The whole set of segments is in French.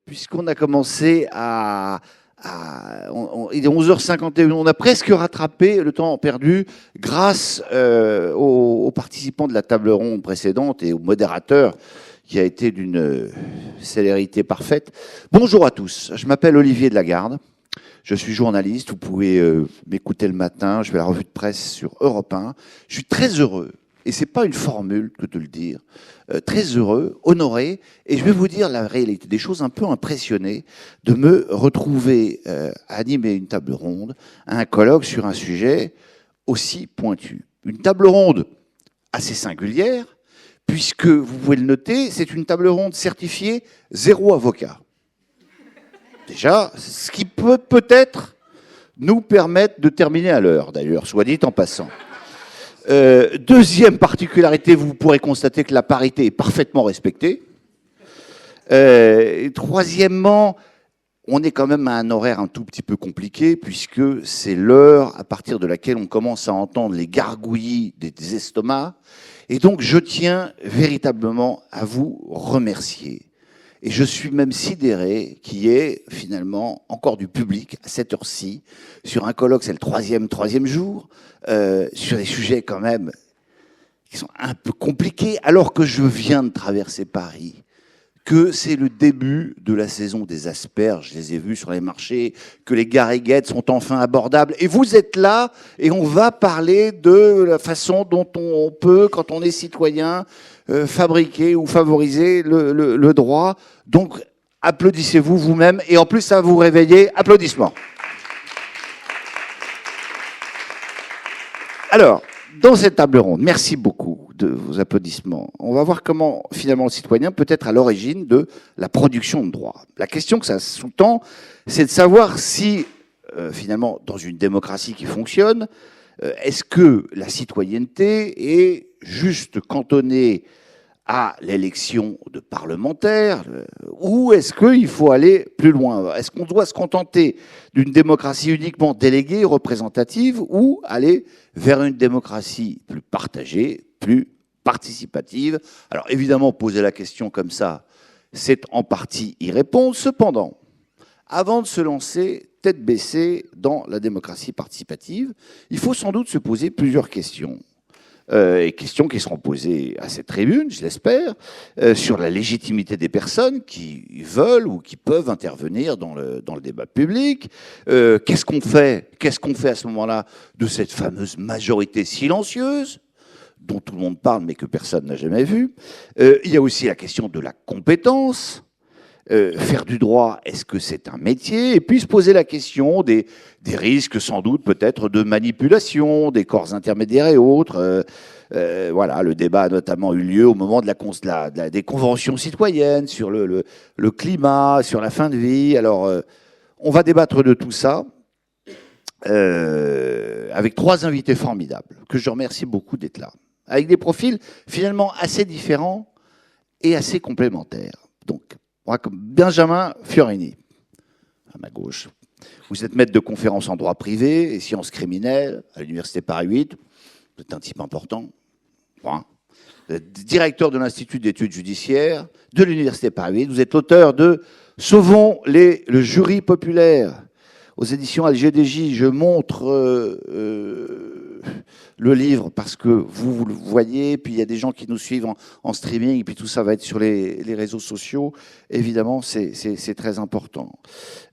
puisqu'on a commencé il est 11h51, on a presque rattrapé le temps perdu grâce aux participants de la table ronde précédente et au modérateur qui a été d'une célérité parfaite. Bonjour à tous, je m'appelle Olivier Delagarde, je suis journaliste, vous pouvez m'écouter le matin, je fais la revue de presse sur Europe 1. Je suis très heureux, et c'est pas une formule que de le dire, très heureux, honoré, et je vais vous dire la réalité des choses, un peu impressionné de me retrouver à animer une table ronde, un colloque sur un sujet aussi pointu. Une table ronde assez singulière, puisque, vous pouvez le noter, c'est une table ronde certifiée zéro avocat. Déjà, ce qui peut peut-être nous permettre de terminer à l'heure, d'ailleurs, soit dit en passant. Deuxième particularité, vous pourrez constater que la parité est parfaitement respectée. Troisièmement, on est quand même à un horaire un tout petit peu compliqué, puisque c'est l'heure à partir de laquelle on commence à entendre les gargouillis des estomacs. Et donc, je tiens véritablement à vous remercier. Et je suis même sidéré qu'il y ait finalement encore du public à cette heure-ci, sur un colloque, c'est le troisième jour, sur des sujets quand même qui sont un peu compliqués, alors que je viens de traverser Paris, que c'est le début de la saison des asperges, je les ai vus sur les marchés, que les gariguettes sont enfin abordables. Et vous êtes là, et on va parler de la façon dont on peut, quand on est citoyen, fabriquer ou favoriser le droit. Donc, applaudissez-vous vous-même, et en plus, ça va vous réveiller. Applaudissements. Alors, dans cette table ronde, merci beaucoup de vos applaudissements. On va voir comment, finalement, le citoyen peut être à l'origine de la production de droit. La question que ça sous-tend, c'est de savoir si, finalement, dans une démocratie qui fonctionne, est-ce que la citoyenneté est juste cantonnée à l'élection de parlementaires, ou est-ce qu'il faut aller plus loin? Est-ce qu'on doit se contenter d'une démocratie uniquement déléguée, représentative, ou aller vers une démocratie plus partagée, plus participative? Alors évidemment, poser la question comme ça, c'est en partie y répondre. Cependant, avant de se lancer tête baissée dans la démocratie participative, il faut sans doute se poser plusieurs questions. Questions qui seront posées à cette tribune, je l'espère, sur la légitimité des personnes qui veulent ou qui peuvent intervenir dans le débat public. Qu'est-ce qu'on fait à ce moment-là de cette fameuse majorité silencieuse dont tout le monde parle mais que personne n'a jamais vue? Il y a aussi la question de la compétence. Faire du droit, est-ce que c'est un métier? Et puis se poser la question des risques, sans doute, peut-être, de manipulation, des corps intermédiaires et autres. Voilà, le débat a notamment eu lieu au moment de des conventions citoyennes sur le climat, sur la fin de vie. Alors, on va débattre de tout ça avec trois invités formidables, que je remercie beaucoup d'être là, avec des profils finalement assez différents et assez complémentaires. Donc, comme Benjamin Fiorini, à ma gauche. Vous êtes maître de conférences en droit privé et sciences criminelles à l'Université Paris 8. Vous êtes un type important. Vous êtes directeur de l'Institut d'études judiciaires de l'Université Paris 8. Vous êtes l'auteur de Sauvons le jury populaire. Aux éditions LGDJ, je montre le livre parce que vous le voyez, puis il y a des gens qui nous suivent en streaming, et puis tout ça va être sur les réseaux sociaux. Évidemment, c'est très important.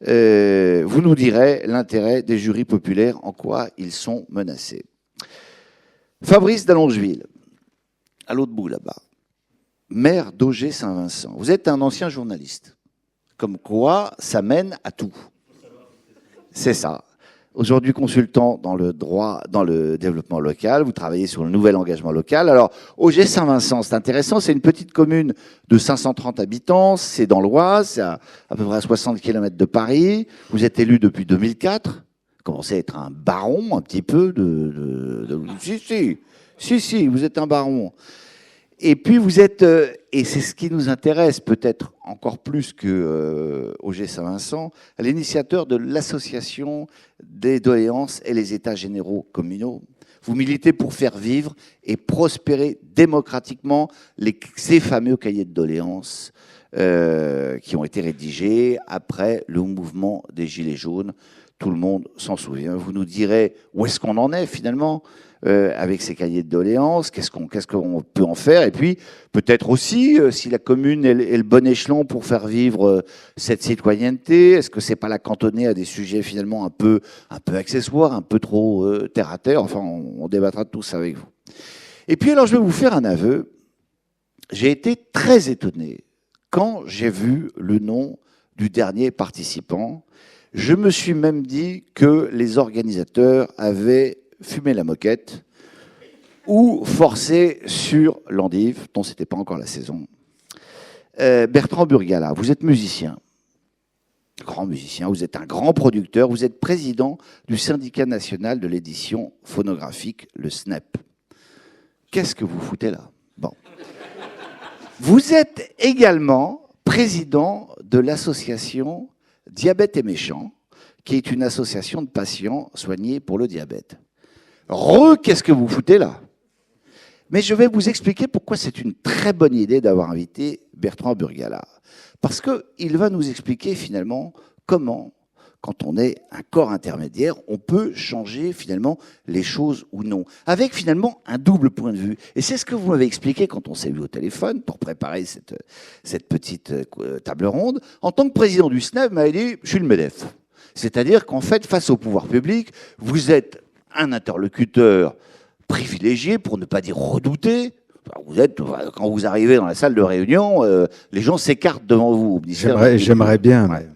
Vous nous direz l'intérêt des jurys populaires, en quoi ils sont menacés. Fabrice d'Allongeville, à l'autre bout là-bas, maire d'Auger-Saint-Vincent. Vous êtes un ancien journaliste. Comme quoi, ça mène à tout. C'est ça. Aujourd'hui, consultant dans le droit, dans le développement local, vous travaillez sur le nouvel engagement local. Alors, Auger-Saint-Vincent, c'est intéressant, c'est une petite commune de 530 habitants, c'est dans l'Oise, c'est à peu près à 60 km de Paris. Vous êtes élu depuis 2004, vous commencez à être un baron un petit peu Si, vous êtes un baron. Et puis vous êtes, et c'est ce qui nous intéresse peut-être encore plus que Auger-Saint-Vincent, l'initiateur de l'association des doléances et les états généraux communaux. Vous militez pour faire vivre et prospérer démocratiquement ces fameux cahiers de doléances qui ont été rédigés après le mouvement des Gilets jaunes. Tout le monde s'en souvient. Vous nous direz où est-ce qu'on en est finalement avec ces cahiers de doléances, qu'est-ce qu'on peut en faire, et puis peut-être aussi si la commune est le bon échelon pour faire vivre cette citoyenneté. Est-ce que c'est pas la cantonner à des sujets finalement un peu accessoires, un peu trop terre à terre. Enfin, on débattra de tout ça avec vous. Et puis alors je vais vous faire un aveu. J'ai été très étonné quand j'ai vu le nom du dernier participant. Je me suis même dit que les organisateurs avaient fumé la moquette ou forcé sur l'endive, dont c'était pas encore la saison. Bertrand Burgala, vous êtes musicien, grand musicien, vous êtes un grand producteur, vous êtes président du syndicat national de l'édition phonographique, le SNEP. Qu'est-ce que vous foutez là? Bon. Vous êtes également président de l'association Diabète et Méchant, qui est une association de patients soignés pour le diabète. Qu'est-ce que vous foutez là? Mais je vais vous expliquer pourquoi c'est une très bonne idée d'avoir invité Bertrand Burgala. Parce qu'il va nous expliquer finalement comment, quand on est un corps intermédiaire, on peut changer finalement les choses ou non. Avec finalement un double point de vue. Et c'est ce que vous m'avez expliqué quand on s'est vu au téléphone pour préparer cette petite table ronde. En tant que président du SNEP, vous m'avez dit, je suis le MEDEF. C'est-à-dire qu'en fait, face au pouvoir public, vous êtes un interlocuteur privilégié, pour ne pas dire redouté. Quand vous arrivez dans la salle de réunion, les gens s'écartent devant vous. J'aimerais bien. Ouais.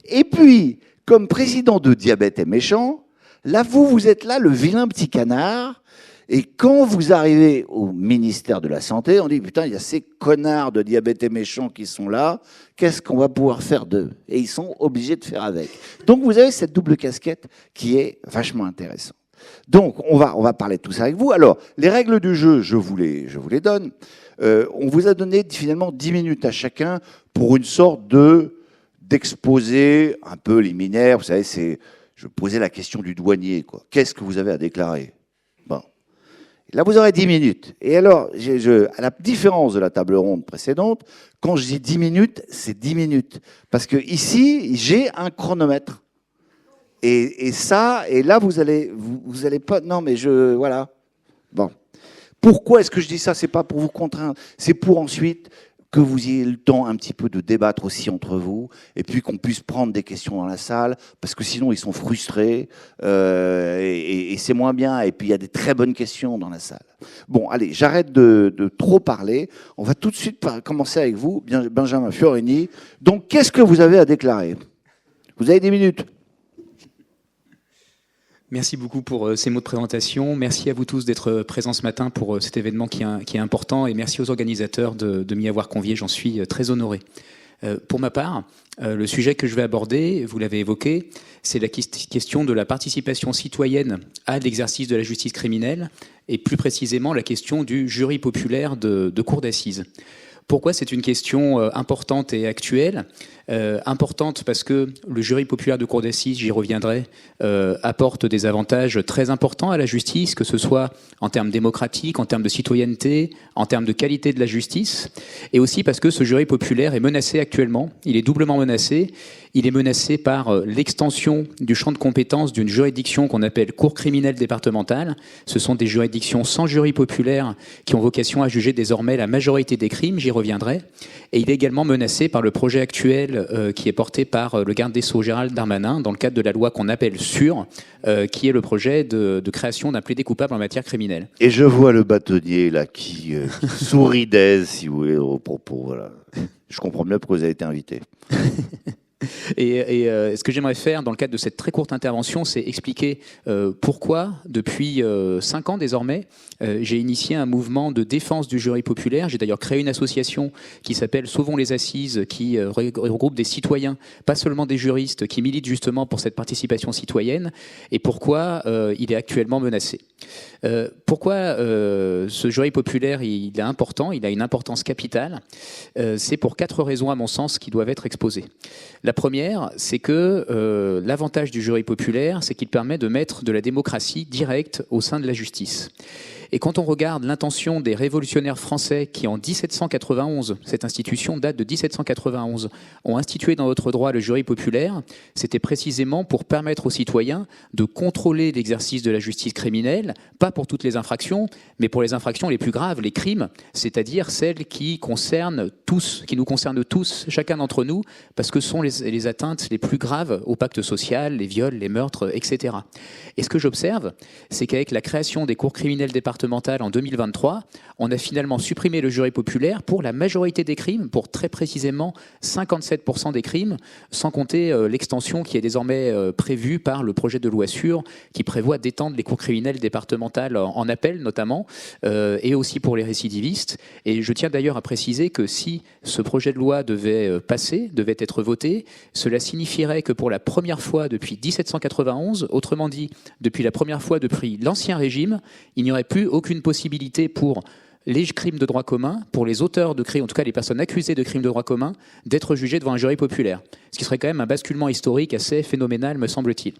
Et puis, comme président de Diabète et Méchant, là, vous êtes là, le vilain petit canard. Et quand vous arrivez au ministère de la Santé, on dit, putain, il y a ces connards de Diabète et Méchant qui sont là, qu'est-ce qu'on va pouvoir faire d'eux? Et ils sont obligés de faire avec. Donc, vous avez cette double casquette qui est vachement intéressante. Donc, on va parler de tout ça avec vous. Alors, les règles du jeu, je vous les donne. On vous a donné finalement 10 minutes à chacun pour une sorte d'exposé un peu liminaire. Vous savez, je posais la question du douanier, quoi. Qu'est-ce que vous avez à déclarer? Bon. Là, vous aurez 10 minutes. Et alors, à la différence de la table ronde précédente, quand je dis 10 minutes, c'est 10 minutes. Parce que ici, j'ai un chronomètre. Et là, vous allez pas... Non, mais voilà. Bon. Pourquoi est-ce que je dis ça? C'est pas pour vous contraindre. C'est pour ensuite que vous ayez le temps un petit peu de débattre aussi entre vous, et puis qu'on puisse prendre des questions dans la salle, parce que sinon ils sont frustrés, et c'est moins bien, et puis il y a des très bonnes questions dans la salle. Bon, allez, j'arrête de trop parler, on va tout de suite commencer avec vous, Benjamin Fiorini. Donc, qu'est-ce que vous avez à déclarer? Vous avez 10 minutes. Merci beaucoup pour ces mots de présentation. Merci à vous tous d'être présents ce matin pour cet événement qui est important, et merci aux organisateurs de m'y avoir convié. J'en suis très honoré. Pour ma part, le sujet que je vais aborder, vous l'avez évoqué, c'est la question de la participation citoyenne à l'exercice de la justice criminelle, et plus précisément la question du jury populaire de cour d'assises. Pourquoi c'est une question importante et actuelle? Importante parce que le jury populaire de cour d'assises, j'y reviendrai, apporte des avantages très importants à la justice, que ce soit en termes démocratiques, en termes de citoyenneté, en termes de qualité de la justice, et aussi parce que ce jury populaire est menacé actuellement. Il est doublement menacé. Il est menacé par l'extension du champ de compétences d'une juridiction qu'on appelle cour criminelle départementale. Ce sont des juridictions sans jury populaire qui ont vocation à juger désormais la majorité des crimes, j'y reviendrai. Et il est également menacé par le projet actuel qui est porté par le garde des Sceaux Gérald Darmanin dans le cadre de la loi qu'on appelle SUR, qui est le projet de création d'un plaidé coupable en matière criminelle. Et je vois le bâtonnier là qui sourit d'aise, si vous voulez, au propos. Voilà. Je comprends mieux pourquoi vous avez été invité. Et ce que j'aimerais faire dans le cadre de cette très courte intervention, c'est expliquer pourquoi, depuis 5 ans désormais, j'ai initié un mouvement de défense du jury populaire. J'ai d'ailleurs créé une association qui s'appelle Sauvons les Assises, qui regroupe des citoyens, pas seulement des juristes, qui militent justement pour cette participation citoyenne, et pourquoi il est actuellement menacé. Pourquoi ce jury populaire il est important, il a une importance capitale. C'est pour 4 raisons à mon sens qui doivent être exposées. La La première, c'est que l'avantage du jury populaire, c'est qu'il permet de mettre de la démocratie directe au sein de la justice. Et quand on regarde l'intention des révolutionnaires français qui, en 1791, cette institution date de 1791, ont institué dans notre droit le jury populaire, c'était précisément pour permettre aux citoyens de contrôler l'exercice de la justice criminelle, pas pour toutes les infractions, mais pour les infractions les plus graves, les crimes, c'est-à-dire celles qui concernent tous, qui nous concernent tous, chacun d'entre nous, parce que ce sont les atteintes les plus graves au pacte social, les viols, les meurtres, etc. Et ce que j'observe, c'est qu'avec la création des cours criminelles départementales en 2023, on a finalement supprimé le jury populaire pour la majorité des crimes, pour très précisément 57% des crimes, sans compter l'extension qui est désormais prévue par le projet de loi sûre, qui prévoit d'étendre les cours criminelles départementales en appel notamment, et aussi pour les récidivistes. Et je tiens d'ailleurs à préciser que si ce projet de loi devait passer, devait être voté, cela signifierait que pour la première fois depuis 1791, autrement dit, depuis la première fois depuis l'Ancien Régime, il n'y aurait plus aucune possibilité pour les crimes de droit commun, pour les auteurs de crimes, en tout cas les personnes accusées de crimes de droit commun, d'être jugées devant un jury populaire. Ce qui serait quand même un basculement historique assez phénoménal, me semble-t-il.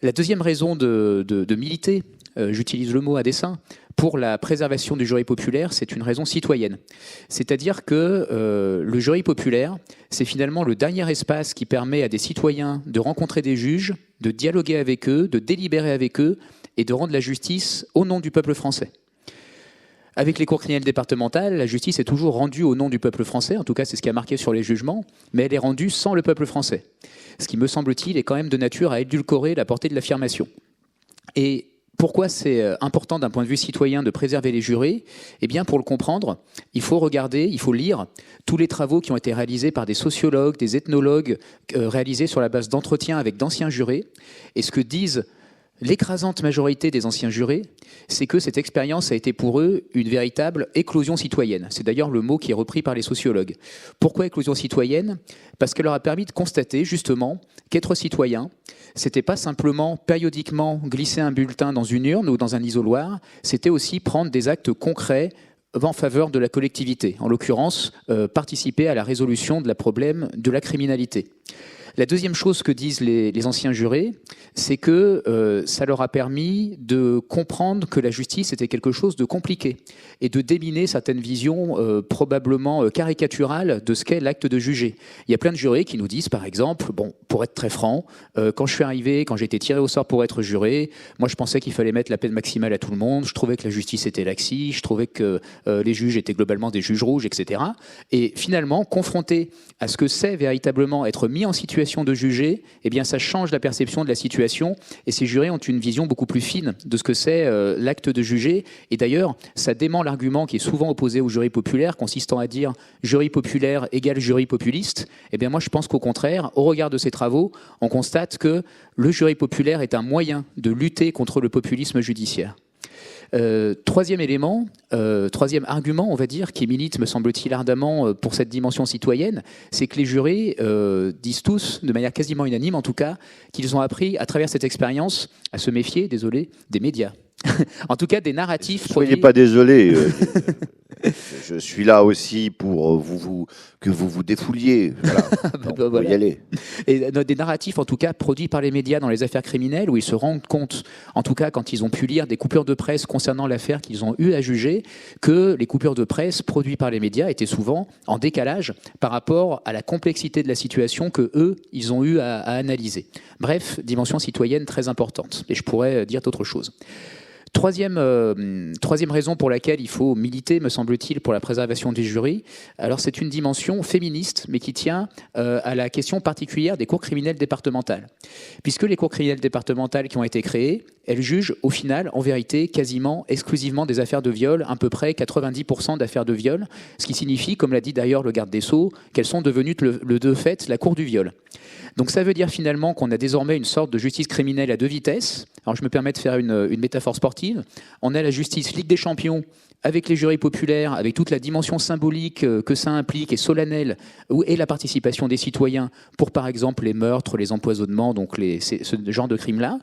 La deuxième raison de militer, j'utilise le mot à dessein, pour la préservation du jury populaire, c'est une raison citoyenne. C'est-à-dire que le jury populaire, c'est finalement le dernier espace qui permet à des citoyens de rencontrer des juges, de dialoguer avec eux, de délibérer avec eux et de rendre la justice au nom du peuple français. Avec les cours criminelles départementales, la justice est toujours rendue au nom du peuple français, en tout cas c'est ce qui a marqué sur les jugements, mais elle est rendue sans le peuple français. Ce qui, me semble-t-il, est quand même de nature à édulcorer la portée de l'affirmation. Et pourquoi c'est important d'un point de vue citoyen de préserver les jurés ? Eh bien, pour le comprendre, il faut regarder, il faut lire tous les travaux qui ont été réalisés par des sociologues, des ethnologues, réalisés sur la base d'entretiens avec d'anciens jurés. Et ce que disent l'écrasante majorité des anciens jurés, c'est que cette expérience a été pour eux une véritable éclosion citoyenne. C'est d'ailleurs le mot qui est repris par les sociologues. Pourquoi éclosion citoyenne ? Parce qu'elle leur a permis de constater justement qu'être citoyen, c'était pas simplement périodiquement glisser un bulletin dans une urne ou dans un isoloir, c'était aussi prendre des actes concrets en faveur de la collectivité, en l'occurrence participer à la résolution de la problème de la criminalité. La deuxième chose que disent les anciens jurés, c'est que ça leur a permis de comprendre que la justice était quelque chose de compliqué et de déminer certaines visions probablement caricaturales de ce qu'est l'acte de juger. Il y a plein de jurés qui nous disent, par exemple, bon, pour être très franc, quand je suis arrivé, quand j'ai été tiré au sort pour être juré, moi je pensais qu'il fallait mettre la peine maximale à tout le monde, je trouvais que la justice était laxiste, je trouvais que les juges étaient globalement des juges rouges, etc. Et finalement, confronté à ce que c'est véritablement être mis en situation de juger, eh bien ça change la perception de la situation et ces jurés ont une vision beaucoup plus fine de ce que c'est l'acte de juger. Et d'ailleurs, ça dément l'argument qui est souvent opposé au jury populaire, consistant à dire jury populaire égale jury populiste. Eh bien moi je pense qu'au contraire, au regard de ces travaux, on constate que le jury populaire est un moyen de lutter contre le populisme judiciaire. Troisième élément, troisième argument, on va dire, qui milite, me semble-t-il, ardemment pour cette dimension citoyenne, c'est que les jurés disent tous, de manière quasiment unanime en tout cas, qu'ils ont appris à travers cette expérience à se méfier, désolé, des médias. En tout cas, des narratifs. Ne soyez pas désolé. Je suis là aussi pour que vous vous défouliez. Voilà. Donc, vous pouvez y aller. Et des narratifs, en tout cas, produits par les médias dans les affaires criminelles, où ils se rendent compte, en tout cas quand ils ont pu lire des coupures de presse concernant l'affaire qu'ils ont eu à juger, que les coupures de presse produites par les médias étaient souvent en décalage par rapport à la complexité de la situation que eux, ils ont eu à analyser. Bref, dimension citoyenne très importante. Et je pourrais dire d'autres choses. Troisième raison pour laquelle il faut militer, me semble-t-il, pour la préservation du jury, alors c'est une dimension féministe, mais qui tient à la question particulière des cours criminelles départementales. Puisque les cours criminelles départementales qui ont été créées, elles jugent au final, en vérité, quasiment exclusivement des affaires de viol, à peu près 90% d'affaires de viol, ce qui signifie, comme l'a dit d'ailleurs le garde des Sceaux, qu'elles sont devenues de fait la cour du viol. Donc ça veut dire finalement qu'on a désormais une sorte de justice criminelle à deux vitesses. Alors je me permets de faire une métaphore sportive. On a la justice Ligue des Champions avec les jurys populaires, avec toute la dimension symbolique que ça implique et solennelle, et la participation des citoyens pour par exemple les meurtres, les empoisonnements, donc ce genre de crimes-là.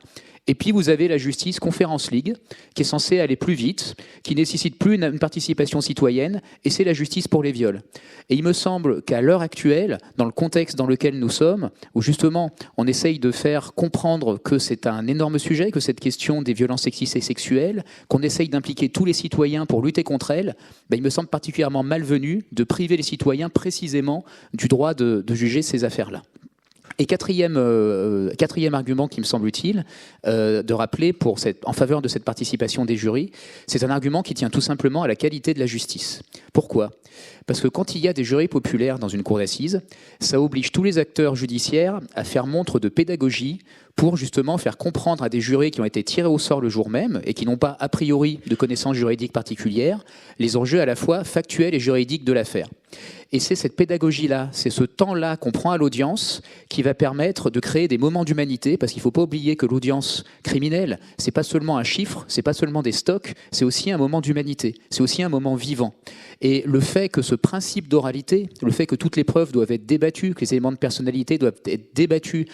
Et puis vous avez la justice Conference League, qui est censée aller plus vite, qui nécessite plus une participation citoyenne, et c'est la justice pour les viols. Et il me semble qu'à l'heure actuelle, dans le contexte dans lequel nous sommes, où justement on essaye de faire comprendre que c'est un énorme sujet, que cette question des violences sexistes et sexuelles, qu'on essaye d'impliquer tous les citoyens pour lutter contre elles, il me semble particulièrement malvenu de priver les citoyens précisément du droit de juger ces affaires-là. Et quatrième argument qui me semble utile de rappeler en faveur de cette participation des jurys, c'est un argument qui tient tout simplement à la qualité de la justice. Pourquoi ? Parce que quand il y a des jurys populaires dans une cour d'assises, ça oblige tous les acteurs judiciaires à faire montre de pédagogie pour justement faire comprendre à des jurés qui ont été tirés au sort le jour même et qui n'ont pas a priori de connaissances juridiques particulières, les enjeux à la fois factuels et juridiques de l'affaire. Et c'est cette pédagogie-là, c'est ce temps-là qu'on prend à l'audience qui va permettre de créer des moments d'humanité, parce qu'il ne faut pas oublier que l'audience criminelle, c'est pas seulement un chiffre, c'est pas seulement des stocks, c'est aussi un moment d'humanité, c'est aussi un moment vivant. Et le fait que ce principe d'oralité, le fait que toutes les preuves doivent être débattues, que les éléments de personnalité doivent être débattus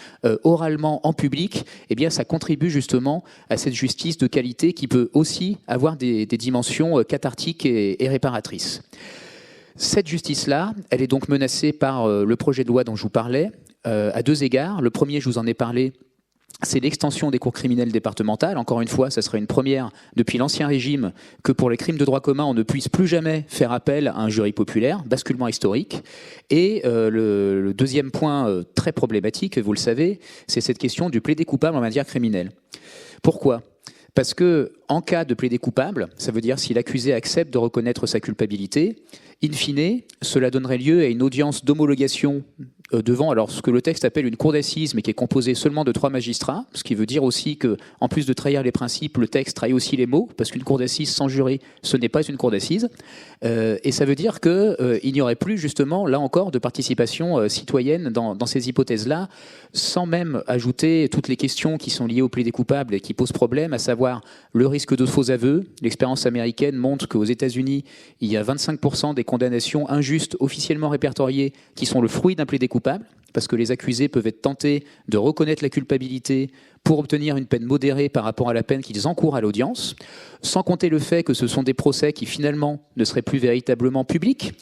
oralement en public, eh bien ça contribue justement à cette justice de qualité qui peut aussi avoir des dimensions cathartiques et réparatrices. Cette justice-là, elle est donc menacée par le projet de loi dont je vous parlais, à deux égards. Le premier, je vous en ai parlé, c'est l'extension des cours criminelles départementales. Encore une fois, ça serait une première depuis l'Ancien Régime que pour les crimes de droit commun, on ne puisse plus jamais faire appel à un jury populaire, basculement historique. Et le deuxième point très problématique, vous le savez, c'est cette question du plaidé coupable en matière criminelle. Pourquoi ? Parce que, en cas de plaidé coupable, ça veut dire si l'accusé accepte de reconnaître sa culpabilité, in fine, cela donnerait lieu à une audience d'homologation devant alors ce que le texte appelle une cour d'assises, mais qui est composée seulement de 3 magistrats, ce qui veut dire aussi que, en plus de trahir les principes, le texte trahit aussi les mots, parce qu'une cour d'assises sans jury, ce n'est pas une cour d'assises. Et ça veut dire qu'il n'y aurait plus justement, là encore, de participation citoyenne dans ces hypothèses-là, sans même ajouter toutes les questions qui sont liées au plaidé coupable et qui posent problème, à savoir le risque de faux aveux. L'expérience américaine montre qu'aux États-Unis, il y a 25% des condamnations injustes officiellement répertoriées qui sont le fruit d'un plaidé coupable, parce que les accusés peuvent être tentés de reconnaître la culpabilité pour obtenir une peine modérée par rapport à la peine qu'ils encourent à l'audience, sans compter le fait que ce sont des procès qui finalement ne seraient plus véritablement publics,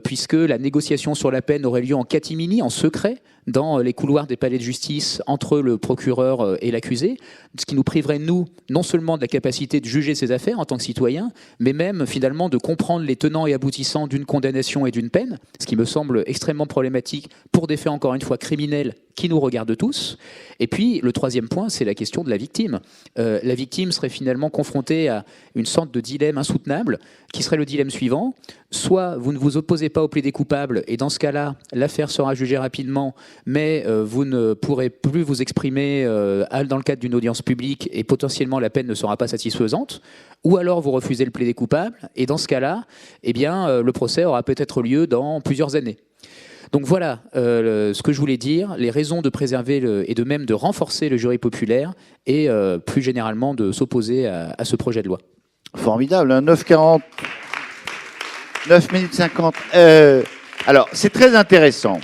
puisque la négociation sur la peine aurait lieu en catimini, en secret, dans les couloirs des palais de justice entre le procureur et l'accusé, ce qui nous priverait, nous, non seulement de la capacité de juger ces affaires en tant que citoyens, mais même finalement de comprendre les tenants et aboutissants d'une condamnation et d'une peine, ce qui me semble extrêmement problématique pour des faits, encore une fois, criminels qui nous regardent tous. Et puis, le troisième point, c'est la question de la victime. La victime serait finalement confrontée à une sorte de dilemme insoutenable, qui serait le dilemme suivant. Soit vous ne vous opposez pas au plaidé coupable, et dans ce cas-là, l'affaire sera jugée rapidement, mais vous ne pourrez plus vous exprimer dans le cadre d'une audience publique, et potentiellement la peine ne sera pas satisfaisante. Ou alors vous refusez le plaidé coupable, et dans ce cas-là, eh bien, le procès aura peut-être lieu dans plusieurs années. Donc voilà ce que je voulais dire, les raisons de préserver et de même de renforcer le jury populaire et plus généralement de s'opposer à ce projet de loi. Formidable, hein, 9h40, 9 minutes 50. Alors, c'est très intéressant.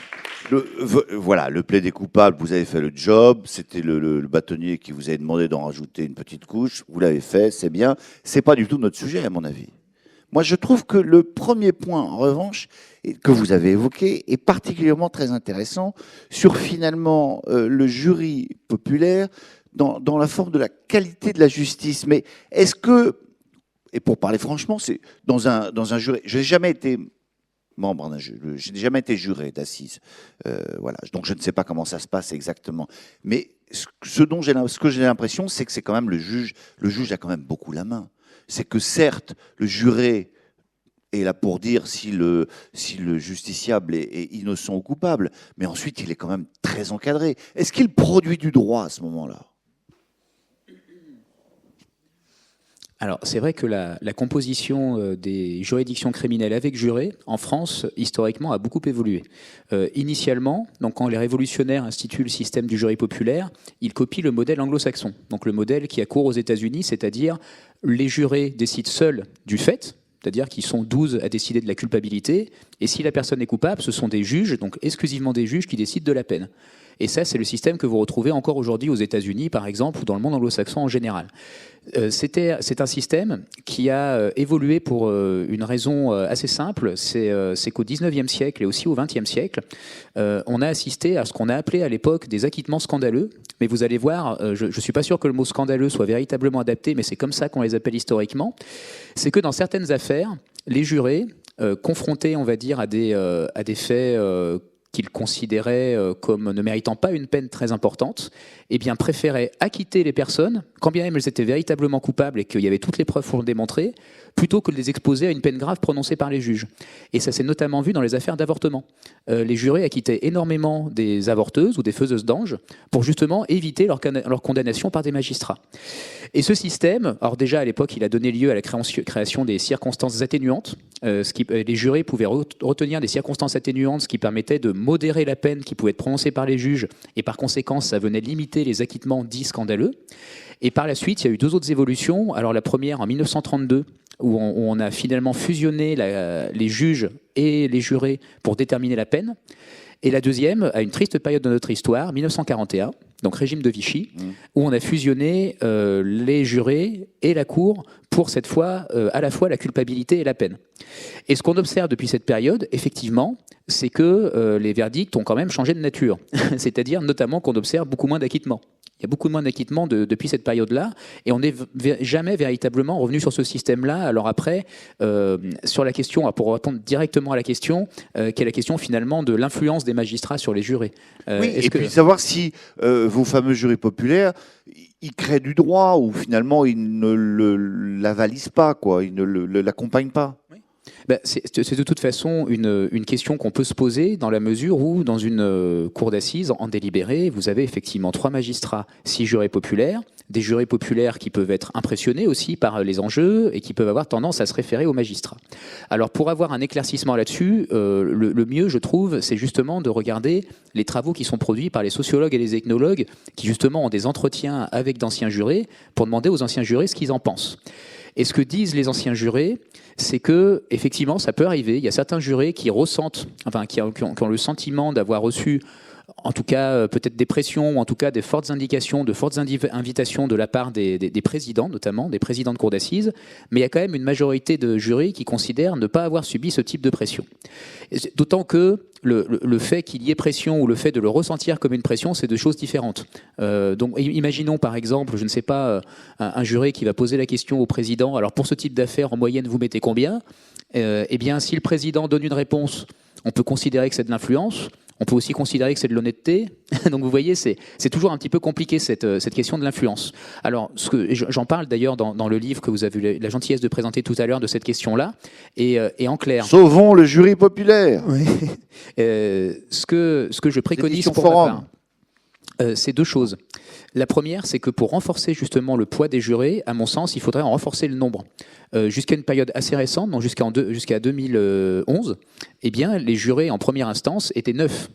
Voilà, le plaidé coupable, vous avez fait le job, c'était le bâtonnier qui vous avait demandé d'en rajouter une petite couche, vous l'avez fait, c'est bien. C'est pas du tout notre sujet, à mon avis. Moi, je trouve que le premier point, en revanche, que vous avez évoqué, est particulièrement très intéressant sur finalement le jury populaire dans la forme de la qualité de la justice. Mais est-ce que, et pour parler franchement, c'est dans un jury, je n'ai jamais été membre d'un jury, j'ai jamais été juré d'assises, voilà. Donc je ne sais pas comment ça se passe exactement. Mais ce que j'ai l'impression, c'est que c'est quand même le juge a quand même beaucoup la main. C'est que certes, le juré est là pour dire si le justiciable est innocent ou coupable, mais ensuite il est quand même très encadré. Est-ce qu'il produit du droit à ce moment-là ? Alors, c'est vrai que la composition des juridictions criminelles avec jurés, en France, historiquement, a beaucoup évolué. Initialement, donc quand les révolutionnaires instituent le système du jury populaire, ils copient le modèle anglo-saxon, donc le modèle qui a cours aux États-Unis, c'est-à-dire les jurés décident seuls du fait, c'est-à-dire qu'ils sont 12 à décider de la culpabilité, Et si la personne est coupable, ce sont des juges, donc exclusivement des juges, qui décident de la peine. Et ça, c'est le système que vous retrouvez encore aujourd'hui aux États-Unis, par exemple, ou dans le monde anglo-saxon en général. C'est un système qui a évolué pour une raison assez simple, c'est qu'au 19e siècle et aussi au 20e siècle, on a assisté à ce qu'on a appelé à l'époque des acquittements scandaleux. Mais vous allez voir, je ne suis pas sûr que le mot scandaleux soit véritablement adapté, mais c'est comme ça qu'on les appelle historiquement. C'est que dans certaines affaires, les jurés, confrontés, on va dire, à des faits qu'ils considéraient comme ne méritant pas une peine très importante, eh bien préféraient acquitter les personnes, quand bien même elles étaient véritablement coupables et qu'il y avait toutes les preuves pour le démontrer, plutôt que de les exposer à une peine grave prononcée par les juges. Et ça s'est notamment vu dans les affaires d'avortement. Les jurés acquittaient énormément des avorteuses ou des faiseuses d'anges pour justement éviter leur condamnation par des magistrats. Et ce système, alors déjà à l'époque, il a donné lieu à la création des circonstances atténuantes. Les jurés pouvaient retenir des circonstances atténuantes, ce qui permettait de modérer la peine qui pouvait être prononcée par les juges, et par conséquent, ça venait limiter les acquittements dits scandaleux. Et par la suite, il y a eu deux autres évolutions. Alors la première en 1932, où on a finalement fusionné les juges et les jurés pour déterminer la peine. Et la deuxième, à une triste période de notre histoire, 1941, donc régime de Vichy, où on a fusionné les jurés et la Cour pour cette fois à la fois la culpabilité et la peine. Et ce qu'on observe depuis cette période, effectivement, c'est que les verdicts ont quand même changé de nature. C'est-à-dire notamment qu'on observe beaucoup moins d'acquittements. Il y a beaucoup moins d'acquittements depuis cette période-là, et on n'est jamais véritablement revenu sur ce système-là. Alors après, sur la question, pour répondre directement à la question, qui est la question finalement de l'influence des magistrats sur les jurés. Oui, et puis savoir si vos fameux jurys populaires, ils créent du droit ou finalement ils ne l'avalisent pas, quoi, ils ne l'accompagnent pas. Oui. C'est de toute façon une question qu'on peut se poser dans la mesure où, dans une cour d'assises, en délibéré, vous avez effectivement 3 magistrats, 6 jurés populaires, des jurés populaires qui peuvent être impressionnés aussi par les enjeux et qui peuvent avoir tendance à se référer aux magistrats. Alors pour avoir un éclaircissement là-dessus, le mieux, je trouve, c'est justement de regarder les travaux qui sont produits par les sociologues et les ethnologues qui justement ont des entretiens avec d'anciens jurés pour demander aux anciens jurés ce qu'ils en pensent. Et ce que disent les anciens jurés, c'est que effectivement, ça peut arriver. Il y a certains jurés qui ressentent, enfin, qui ont le sentiment d'avoir reçu, en tout cas, peut-être des pressions, ou en tout cas des fortes indications, de fortes invitations de la part des présidents, notamment des présidents de cour d'assises. Mais il y a quand même une majorité de jurés qui considèrent ne pas avoir subi ce type de pression. D'autant que le fait qu'il y ait pression ou le fait de le ressentir comme une pression, c'est deux choses différentes. Donc, imaginons par exemple, je ne sais pas, un juré qui va poser la question au président. Alors pour ce type d'affaires, en moyenne, vous mettez combien ? Eh bien, si le président donne une réponse, on peut considérer que c'est de l'influence. On peut aussi considérer que c'est de l'honnêteté. Donc vous voyez, c'est toujours un petit peu compliqué cette question de l'influence. Alors j'en parle d'ailleurs dans le livre que vous avez eu la gentillesse de présenter tout à l'heure de cette question-là. Et en clair. Sauvons le jury populaire. Oui. Ce que je préconise pour ma part, c'est deux choses. La première, c'est que pour renforcer justement le poids des jurés, à mon sens, il faudrait en renforcer le nombre. Jusqu'à une période assez récente, donc jusqu'à 2011, eh bien, les jurés en première instance étaient 9.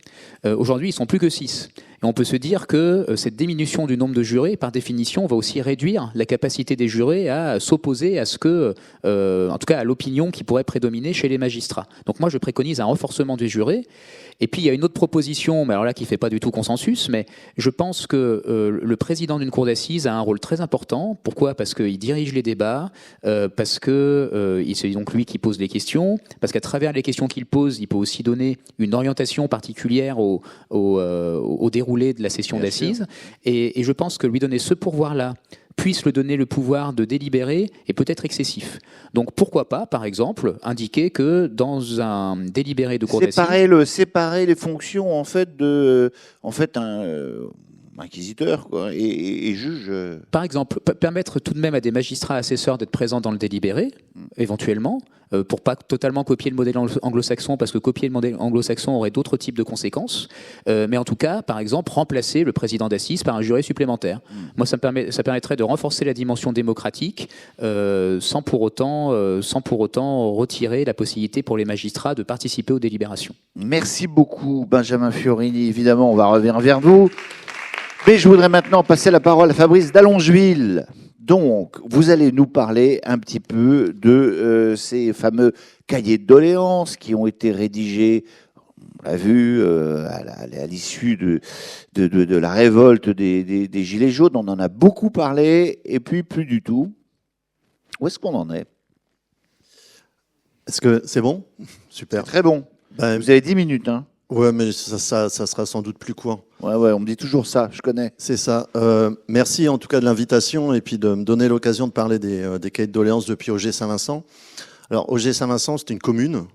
Aujourd'hui, ils sont plus que 6. Et on peut se dire que cette diminution du nombre de jurés, par définition, va aussi réduire la capacité des jurés à s'opposer à ce que, en tout cas, à l'opinion qui pourrait prédominer chez les magistrats. Donc moi, je préconise un renforcement des jurés. Et puis, il y a une autre proposition, mais alors là, qui ne fait pas du tout consensus, mais je pense que le président d'une cour d'assises a un rôle très important. Pourquoi ? Parce qu'il dirige les débats, parce que c'est donc lui qui pose les questions, parce qu'à travers les questions qu'il pose, il peut aussi donner une orientation particulière au déroulé de la session d'assises. Et je pense que lui donner ce pourvoir-là, puisse le donner le pouvoir de délibérer est peut-être excessif. Donc pourquoi pas, par exemple, indiquer que dans un délibéré de cour d'assises... Séparer les fonctions en fait un inquisiteur quoi, et juge. Par exemple, permettre tout de même à des magistrats assesseurs d'être présents dans le délibéré, éventuellement, pour pas totalement copier le modèle anglo-saxon, parce que copier le modèle anglo-saxon aurait d'autres types de conséquences. Mais en tout cas, par exemple, remplacer le président d'assises par un juré supplémentaire. Moi, ça permettrait de renforcer la dimension démocratique, sans pour autant retirer la possibilité pour les magistrats de participer aux délibérations. Merci beaucoup, Benjamin Fiorini. Évidemment, on va revenir vers vous. Mais je voudrais maintenant passer la parole à Fabrice d'Allongeville, Donc, vous allez nous parler un petit peu de ces fameux cahiers de doléances qui ont été rédigés, on l'a vu, à l'issue de la révolte des Gilets jaunes. On en a beaucoup parlé, et puis plus du tout. Où est-ce qu'on en est? Est-ce que c'est bon? Super. Très bon. Ben, Vous avez 10 minutes, hein? Ouais, mais ça sera sans doute plus court. Ouais, on me dit toujours ça, je connais. C'est ça. Merci en tout cas de l'invitation et puis de me donner l'occasion de parler des cahiers de doléances depuis Auger-Saint-Vincent. Alors, Auger-Saint-Vincent, c'est une commune.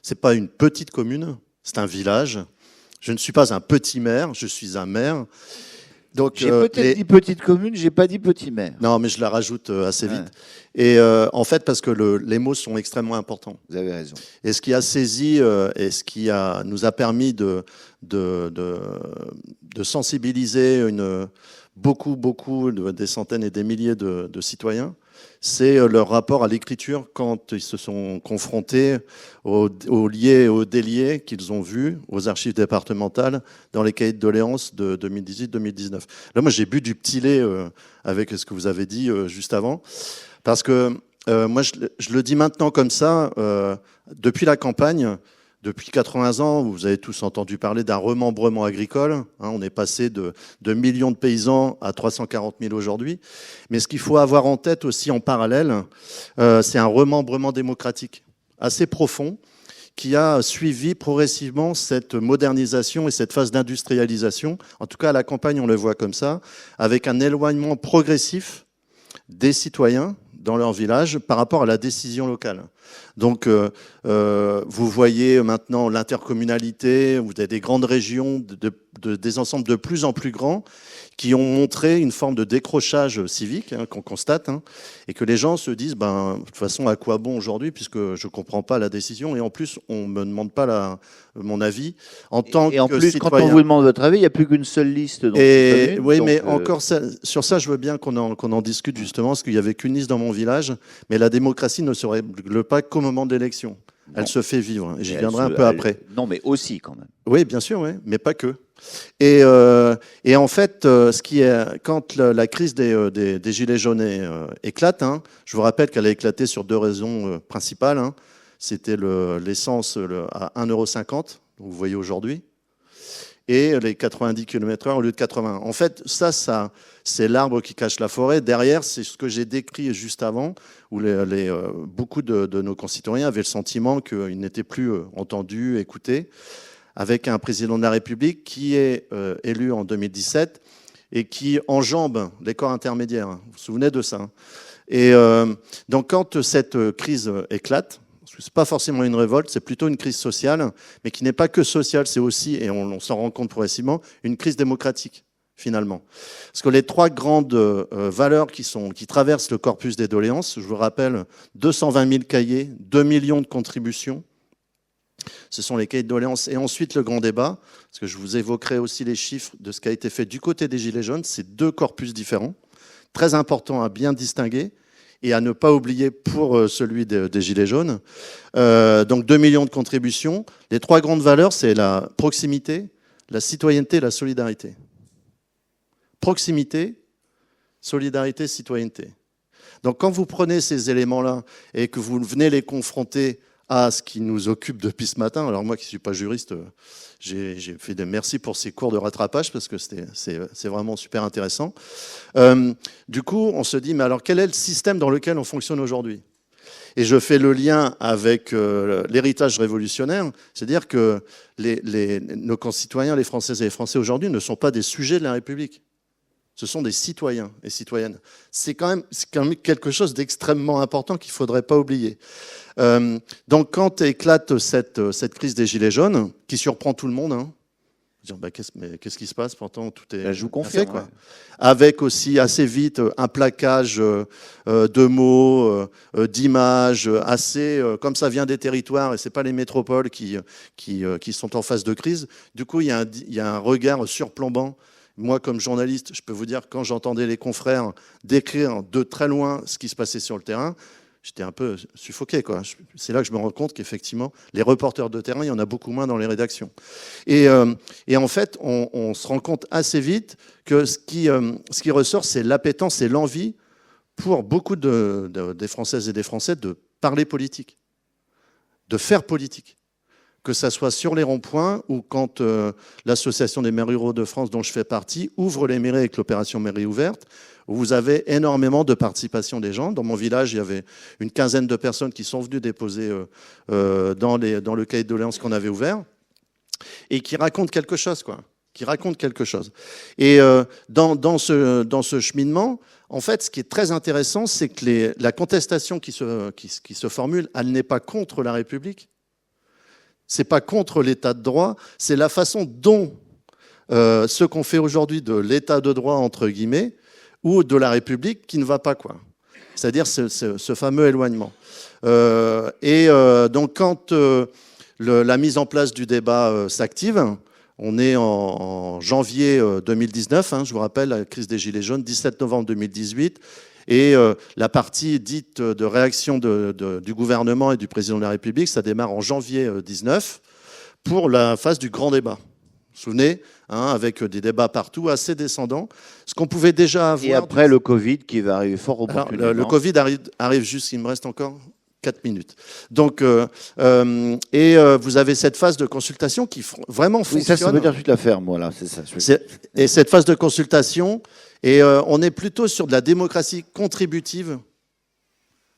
C'est pas une petite commune, c'est un village. Je ne suis pas un petit maire, je suis un maire. Donc, j'ai peut-être dit petite commune, j'ai pas dit petit maire. Non, mais je la rajoute assez vite. Et en fait, parce que les mots sont extrêmement importants. Vous avez raison. Et ce qui a saisi et ce qui nous a permis de sensibiliser beaucoup, des centaines et des milliers de citoyens, c'est leur rapport à l'écriture quand ils se sont confrontés aux liés et aux déliés qu'ils ont vus aux archives départementales dans les cahiers de doléances de 2018-2019. Là, moi, j'ai bu du petit lait avec ce que vous avez dit juste avant, parce que moi, je le dis maintenant comme ça, depuis la campagne, depuis 80 ans, vous avez tous entendu parler d'un remembrement agricole. Hein, on est passé de millions de paysans à 340 000 aujourd'hui. Mais ce qu'il faut avoir en tête aussi en parallèle, c'est un remembrement démocratique assez profond qui a suivi progressivement cette modernisation et cette phase d'industrialisation. En tout cas, à la campagne, on le voit comme ça, avec un éloignement progressif des citoyens dans leur village par rapport à la décision locale. Donc, vous voyez maintenant l'intercommunalité, vous avez des grandes régions, des ensembles de plus en plus grands qui ont montré une forme de décrochage civique qu'on constate, et que les gens se disent, de toute façon, à quoi bon aujourd'hui, puisque je ne comprends pas la décision, et en plus, on ne me demande pas mon avis. En plus, citoyen. Quand on vous demande votre avis, il n'y a plus qu'une seule liste. Oui, donc, mais encore, sur ça, je veux bien qu'on en discute justement, parce qu'il n'y avait qu'une liste dans mon village, mais la démocratie ne se règle pas qu'au moment de l'élection. Elle se fait vivre, et j'y viendrai un peu après. Non, mais aussi quand même. Oui, bien sûr, oui, mais pas que. Et en fait, quand la crise des Gilets jaunes éclate, je vous rappelle qu'elle a éclaté sur deux raisons principales. C'était l'essence à 1,50 €, vous voyez aujourd'hui, et les 90 km/h au lieu de 80. En fait, ça c'est l'arbre qui cache la forêt. Derrière, c'est ce que j'ai décrit juste avant, où beaucoup de nos concitoyens avaient le sentiment qu'ils n'étaient plus entendus, écoutés, avec un président de la République qui est élu en 2017 et qui enjambe les corps intermédiaires. Vous vous souvenez de ça? Et donc, quand cette crise éclate, ce n'est pas forcément une révolte, c'est plutôt une crise sociale, mais qui n'est pas que sociale, c'est aussi, et on s'en rend compte progressivement, une crise démocratique, finalement. Parce que les trois grandes valeurs qui traversent le corpus des doléances, je vous rappelle, 220 000 cahiers, 2 millions de contributions, ce sont les cahiers de doléances. Et ensuite, le grand débat, parce que je vous évoquerai aussi les chiffres de ce qui a été fait du côté des Gilets jaunes, c'est deux corpus différents, très importants à bien distinguer, et à ne pas oublier pour celui des Gilets jaunes. Donc 2 millions de contributions. Les trois grandes valeurs, c'est la proximité, la citoyenneté et la solidarité. Proximité, solidarité, citoyenneté. Donc quand vous prenez ces éléments-là et que vous venez les confronter à ce qui nous occupe depuis ce matin, alors moi qui ne suis pas juriste, j'ai fait des merci pour ces cours de rattrapage parce que c'est vraiment super intéressant. Du coup, on se dit, mais alors quel est le système dans lequel on fonctionne aujourd'hui? Et je fais le lien avec l'héritage révolutionnaire, c'est-à-dire que nos concitoyens, les Françaises et les Français aujourd'hui, ne sont pas des sujets de la République. Ce sont des citoyens et citoyennes. C'est quand même quelque chose d'extrêmement important qu'il ne faudrait pas oublier. Donc quand éclate cette crise des Gilets jaunes, qui surprend tout le monde, dire, qu'est-ce qui se passe? Pourtant, tout est je vous confirme, fait, quoi. Avec aussi assez vite un plaquage de mots, d'images, assez comme ça vient des territoires et c'est pas les métropoles qui sont en phase de crise. Du coup, il y a un regard surplombant. Moi, comme journaliste, je peux vous dire, quand j'entendais les confrères décrire de très loin ce qui se passait sur le terrain, j'étais un peu suffoqué, quoi. C'est là que je me rends compte qu'effectivement, les reporters de terrain, il y en a beaucoup moins dans les rédactions. Et en fait, on se rend compte assez vite que ce qui ressort, c'est l'appétence et l'envie pour beaucoup des Françaises et des Français de parler politique, de faire politique. Que ça soit sur les ronds-points ou quand l'Association des maires ruraux de France, dont je fais partie, ouvre les mairies avec l'opération Mairie ouverte, où vous avez énormément de participation des gens. Dans mon village, il y avait une quinzaine de personnes qui sont venues déposer dans le cahier de doléances qu'on avait ouvert et qui racontent quelque chose, quoi. Qui racontent quelque chose. Et dans ce cheminement, en fait, ce qui est très intéressant, c'est que la contestation qui se formule, elle n'est pas contre la République. C'est pas contre l'état de droit, c'est la façon dont ce qu'on fait aujourd'hui de l'état de droit, entre guillemets, ou de la République qui ne va pas, quoi. C'est-à-dire ce fameux éloignement. Donc, quand la mise en place du débat s'active, on est en janvier 2019, je vous rappelle, la crise des Gilets jaunes, 17 novembre 2018, et la partie dite de réaction du gouvernement et du président de la République, ça démarre en janvier 19 pour la phase du grand débat. Vous vous souvenez, avec des débats partout, assez descendants. Ce qu'on pouvait déjà avoir... Et après le Covid qui va arriver fort opportunément. Le Covid arrive juste, il me reste encore 4 minutes. Donc, vous avez cette phase de consultation qui vraiment fonctionne. Oui, ça veut dire toute l'affaire, moi, là, c'est ça. Et cette phase de consultation... Et on est plutôt sur de la démocratie contributive.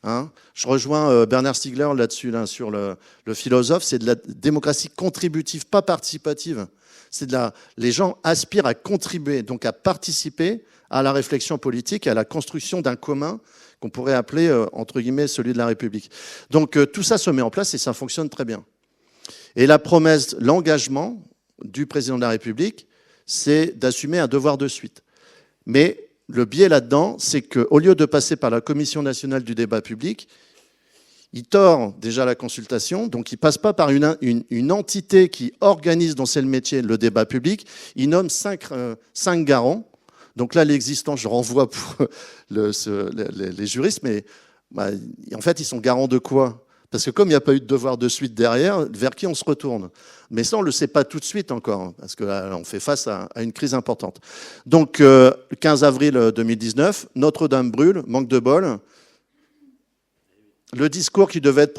Je rejoins Bernard Stiegler là-dessus, sur le philosophe. C'est de la démocratie contributive, pas participative. Les gens aspirent à contribuer, donc à participer à la réflexion politique, à la construction d'un commun qu'on pourrait appeler, entre guillemets, celui de la République. Donc tout ça se met en place et ça fonctionne très bien. Et la promesse, l'engagement du président de la République, c'est d'assumer un devoir de suite. Mais le biais là-dedans, c'est qu'au lieu de passer par la Commission nationale du débat public, il tord déjà la consultation, donc il ne passe pas par une entité qui organise, dont c'est le métier, le débat public. Il nomme 5 garants. Donc là, l'existant, je renvoie pour les juristes, mais en fait, ils sont garants de quoi ? Parce que comme il n'y a pas eu de devoir de suite derrière, vers qui on se retourne ? Mais ça, on ne le sait pas tout de suite encore, parce qu'on fait face à une crise importante. Donc, le 15 avril 2019, Notre-Dame brûle, manque de bol. Le discours qui devait être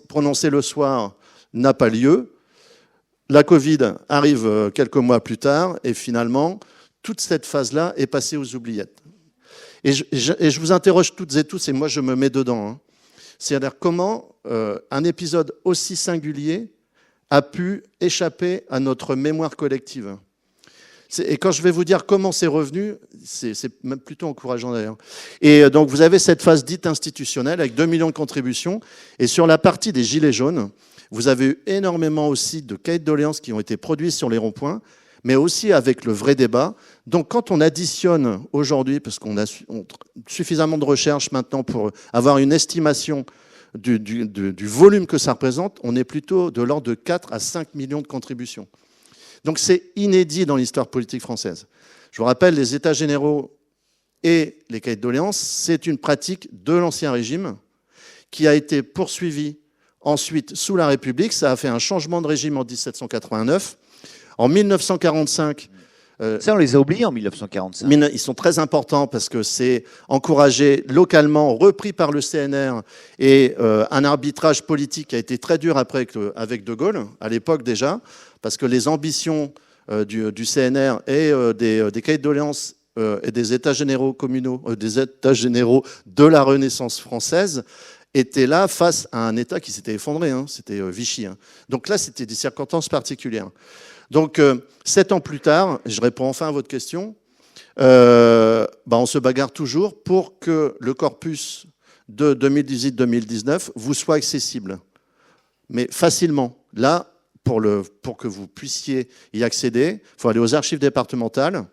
prononcé le soir n'a pas lieu. La Covid arrive quelques mois plus tard, et finalement, toute cette phase-là est passée aux oubliettes. Et je vous interroge toutes et tous, et moi je me mets dedans. C'est-à-dire comment un épisode aussi singulier a pu échapper à notre mémoire collective. Et quand je vais vous dire comment c'est revenu, c'est même plutôt encourageant d'ailleurs. Et donc vous avez cette phase dite institutionnelle avec 2 millions de contributions. Et sur la partie des Gilets jaunes, vous avez eu énormément aussi de cahiers de doléances qui ont été produits sur les ronds-points, mais aussi avec le vrai débat. Donc quand on additionne aujourd'hui, parce qu'on a suffisamment de recherches maintenant pour avoir une estimation du volume que ça représente, on est plutôt de l'ordre de 4 à 5 millions de contributions. Donc c'est inédit dans l'histoire politique française. Je vous rappelle, les États généraux et les cahiers de doléances, c'est une pratique de l'Ancien Régime qui a été poursuivie ensuite sous la République. Ça a fait un changement de régime en 1789. En 1945... ça, on les a oubliés en 1945. Ils sont très importants parce que c'est encouragé localement, repris par le CNR, et un arbitrage politique a été très dur après avec De Gaulle, à l'époque déjà, parce que les ambitions du CNR et des cahiers de doléances et des États généraux communaux, des États généraux de la Renaissance française, étaient là face à un État qui s'était effondré, c'était Vichy. Donc là, c'était des circonstances particulières. Donc, 7 ans plus tard, je réponds enfin à votre question, on se bagarre toujours pour que le corpus de 2018-2019 vous soit accessible, mais facilement. Là, pour que vous puissiez y accéder, il faut aller aux archives départementales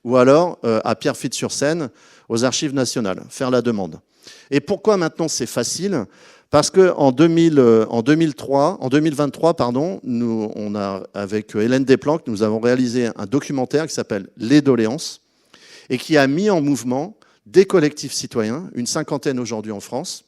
ou alors à Pierrefitte-sur-Seine, aux archives nationales, faire la demande. Et pourquoi maintenant c'est facile ? Parce qu'en 2023, nous, avec Hélène Desplanques, nous avons réalisé un documentaire qui s'appelle « Les doléances » et qui a mis en mouvement des collectifs citoyens, une 50aine aujourd'hui en France,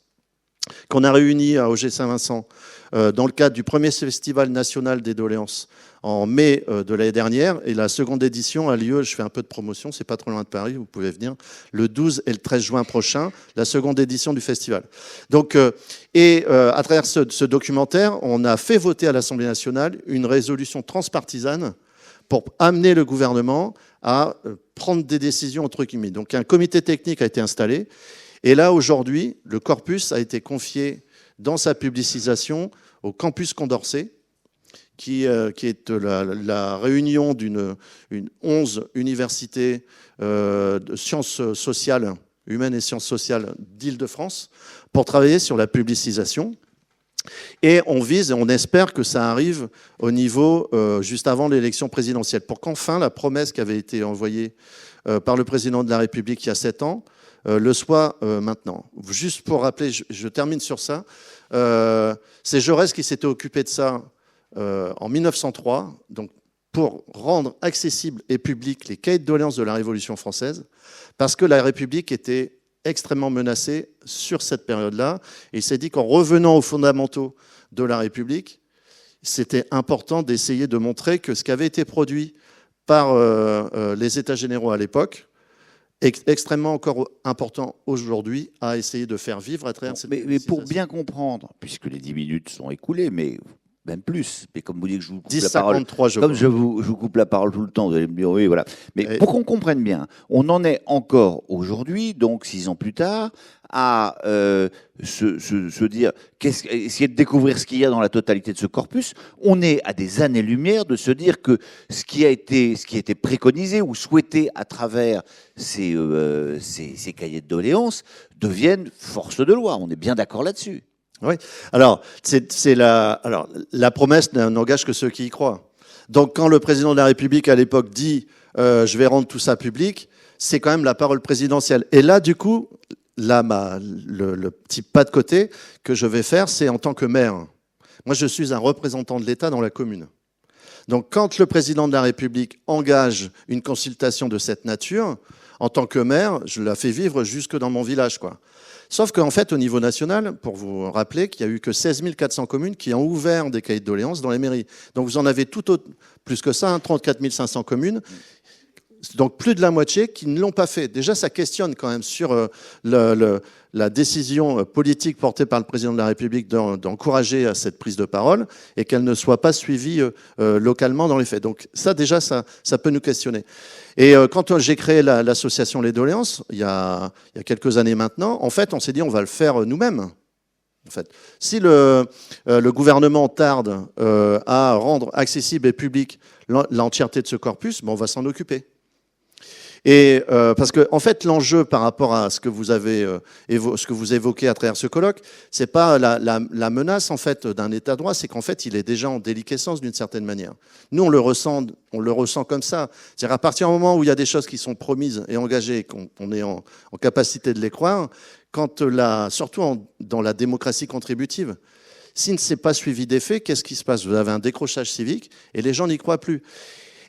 qu'on a réuni à Auger Saint-Vincent dans le cadre du premier festival national des doléances en mai de l'année dernière. Et la seconde édition a lieu, je fais un peu de promotion, c'est pas trop loin de Paris, vous pouvez venir, le 12 et le 13 juin prochain, la seconde édition du festival. Donc, à travers ce documentaire, on a fait voter à l'Assemblée nationale une résolution transpartisane pour amener le gouvernement à prendre des décisions entre guillemets. Donc un comité technique a été installé. Et là, aujourd'hui, le corpus a été confié dans sa publicisation au campus Condorcet, qui est la réunion d'une 11 universités de sciences sociales, humaines et sciences sociales d'Île-de-France, pour travailler sur la publicisation. Et on vise et on espère que ça arrive au niveau juste avant l'élection présidentielle, pour qu'enfin la promesse qui avait été envoyée par le président de la République il y a 7 ans le soit maintenant. Juste pour rappeler, je termine sur ça, c'est Jaurès qui s'était occupé de ça en 1903, donc pour rendre accessibles et publics les cahiers de doléances de la Révolution française, parce que la République était extrêmement menacée sur cette période-là. Et il s'est dit qu'en revenant aux fondamentaux de la République, c'était important d'essayer de montrer que ce qui avait été produit par les États généraux à l'époque est extrêmement encore important aujourd'hui à essayer de faire vivre à travers cette mais pour bien comprendre, puisque les 10 minutes sont écoulées, mais même plus, mais comme vous dites que je vous coupe la parole, 10-53, comme je vous coupe la parole tout le temps, vous allez me dire oui, voilà. Mais pour qu'on comprenne bien, on en est encore aujourd'hui, donc 6 ans plus tard, à se dire, essayer de découvrir ce qu'il y a dans la totalité de ce corpus. On est à des années-lumière de se dire que ce qui a été préconisé ou souhaité à travers ces cahiers de doléances deviennent force de loi. On est bien d'accord là-dessus. Oui. Alors, la promesse n'engage que ceux qui y croient. Donc, quand le président de la République, à l'époque, dit je vais rendre tout ça public, c'est quand même la parole présidentielle. Et là, du coup, le petit pas de côté que je vais faire, c'est en tant que maire. Moi, je suis un représentant de l'État dans la commune. Donc, quand le président de la République engage une consultation de cette nature, en tant que maire, je la fais vivre jusque dans mon village, quoi. Sauf qu'en fait, au niveau national, pour vous rappeler qu'il y a eu que 16 400 communes qui ont ouvert des cahiers de doléances dans les mairies. Donc vous en avez plus que ça, 34 500 communes. Donc plus de la moitié qui ne l'ont pas fait. Déjà, ça questionne quand même sur la décision politique portée par le président de la République d'encourager à cette prise de parole et qu'elle ne soit pas suivie localement dans les faits. Donc ça, déjà, ça peut nous questionner. Et quand j'ai créé l'association Les Doléances, il y a quelques années maintenant, en fait, on s'est dit on va le faire nous-mêmes. En fait, si le gouvernement tarde à rendre accessible et public l'entièreté de ce corpus, on va s'en occuper. Et parce que en fait, l'enjeu par rapport à ce que vous avez ce que vous évoquez à travers ce colloque, c'est pas la menace en fait d'un État de droit, c'est qu'en fait, il est déjà en déliquescence d'une certaine manière. Nous, on le ressent comme ça. C'est-à-dire à partir du moment où il y a des choses qui sont promises et engagées, qu'on est en capacité de les croire, quand surtout dans la démocratie contributive, si ne s'est pas suivi des faits, qu'est-ce qui se passe? Vous avez un décrochage civique et les gens n'y croient plus.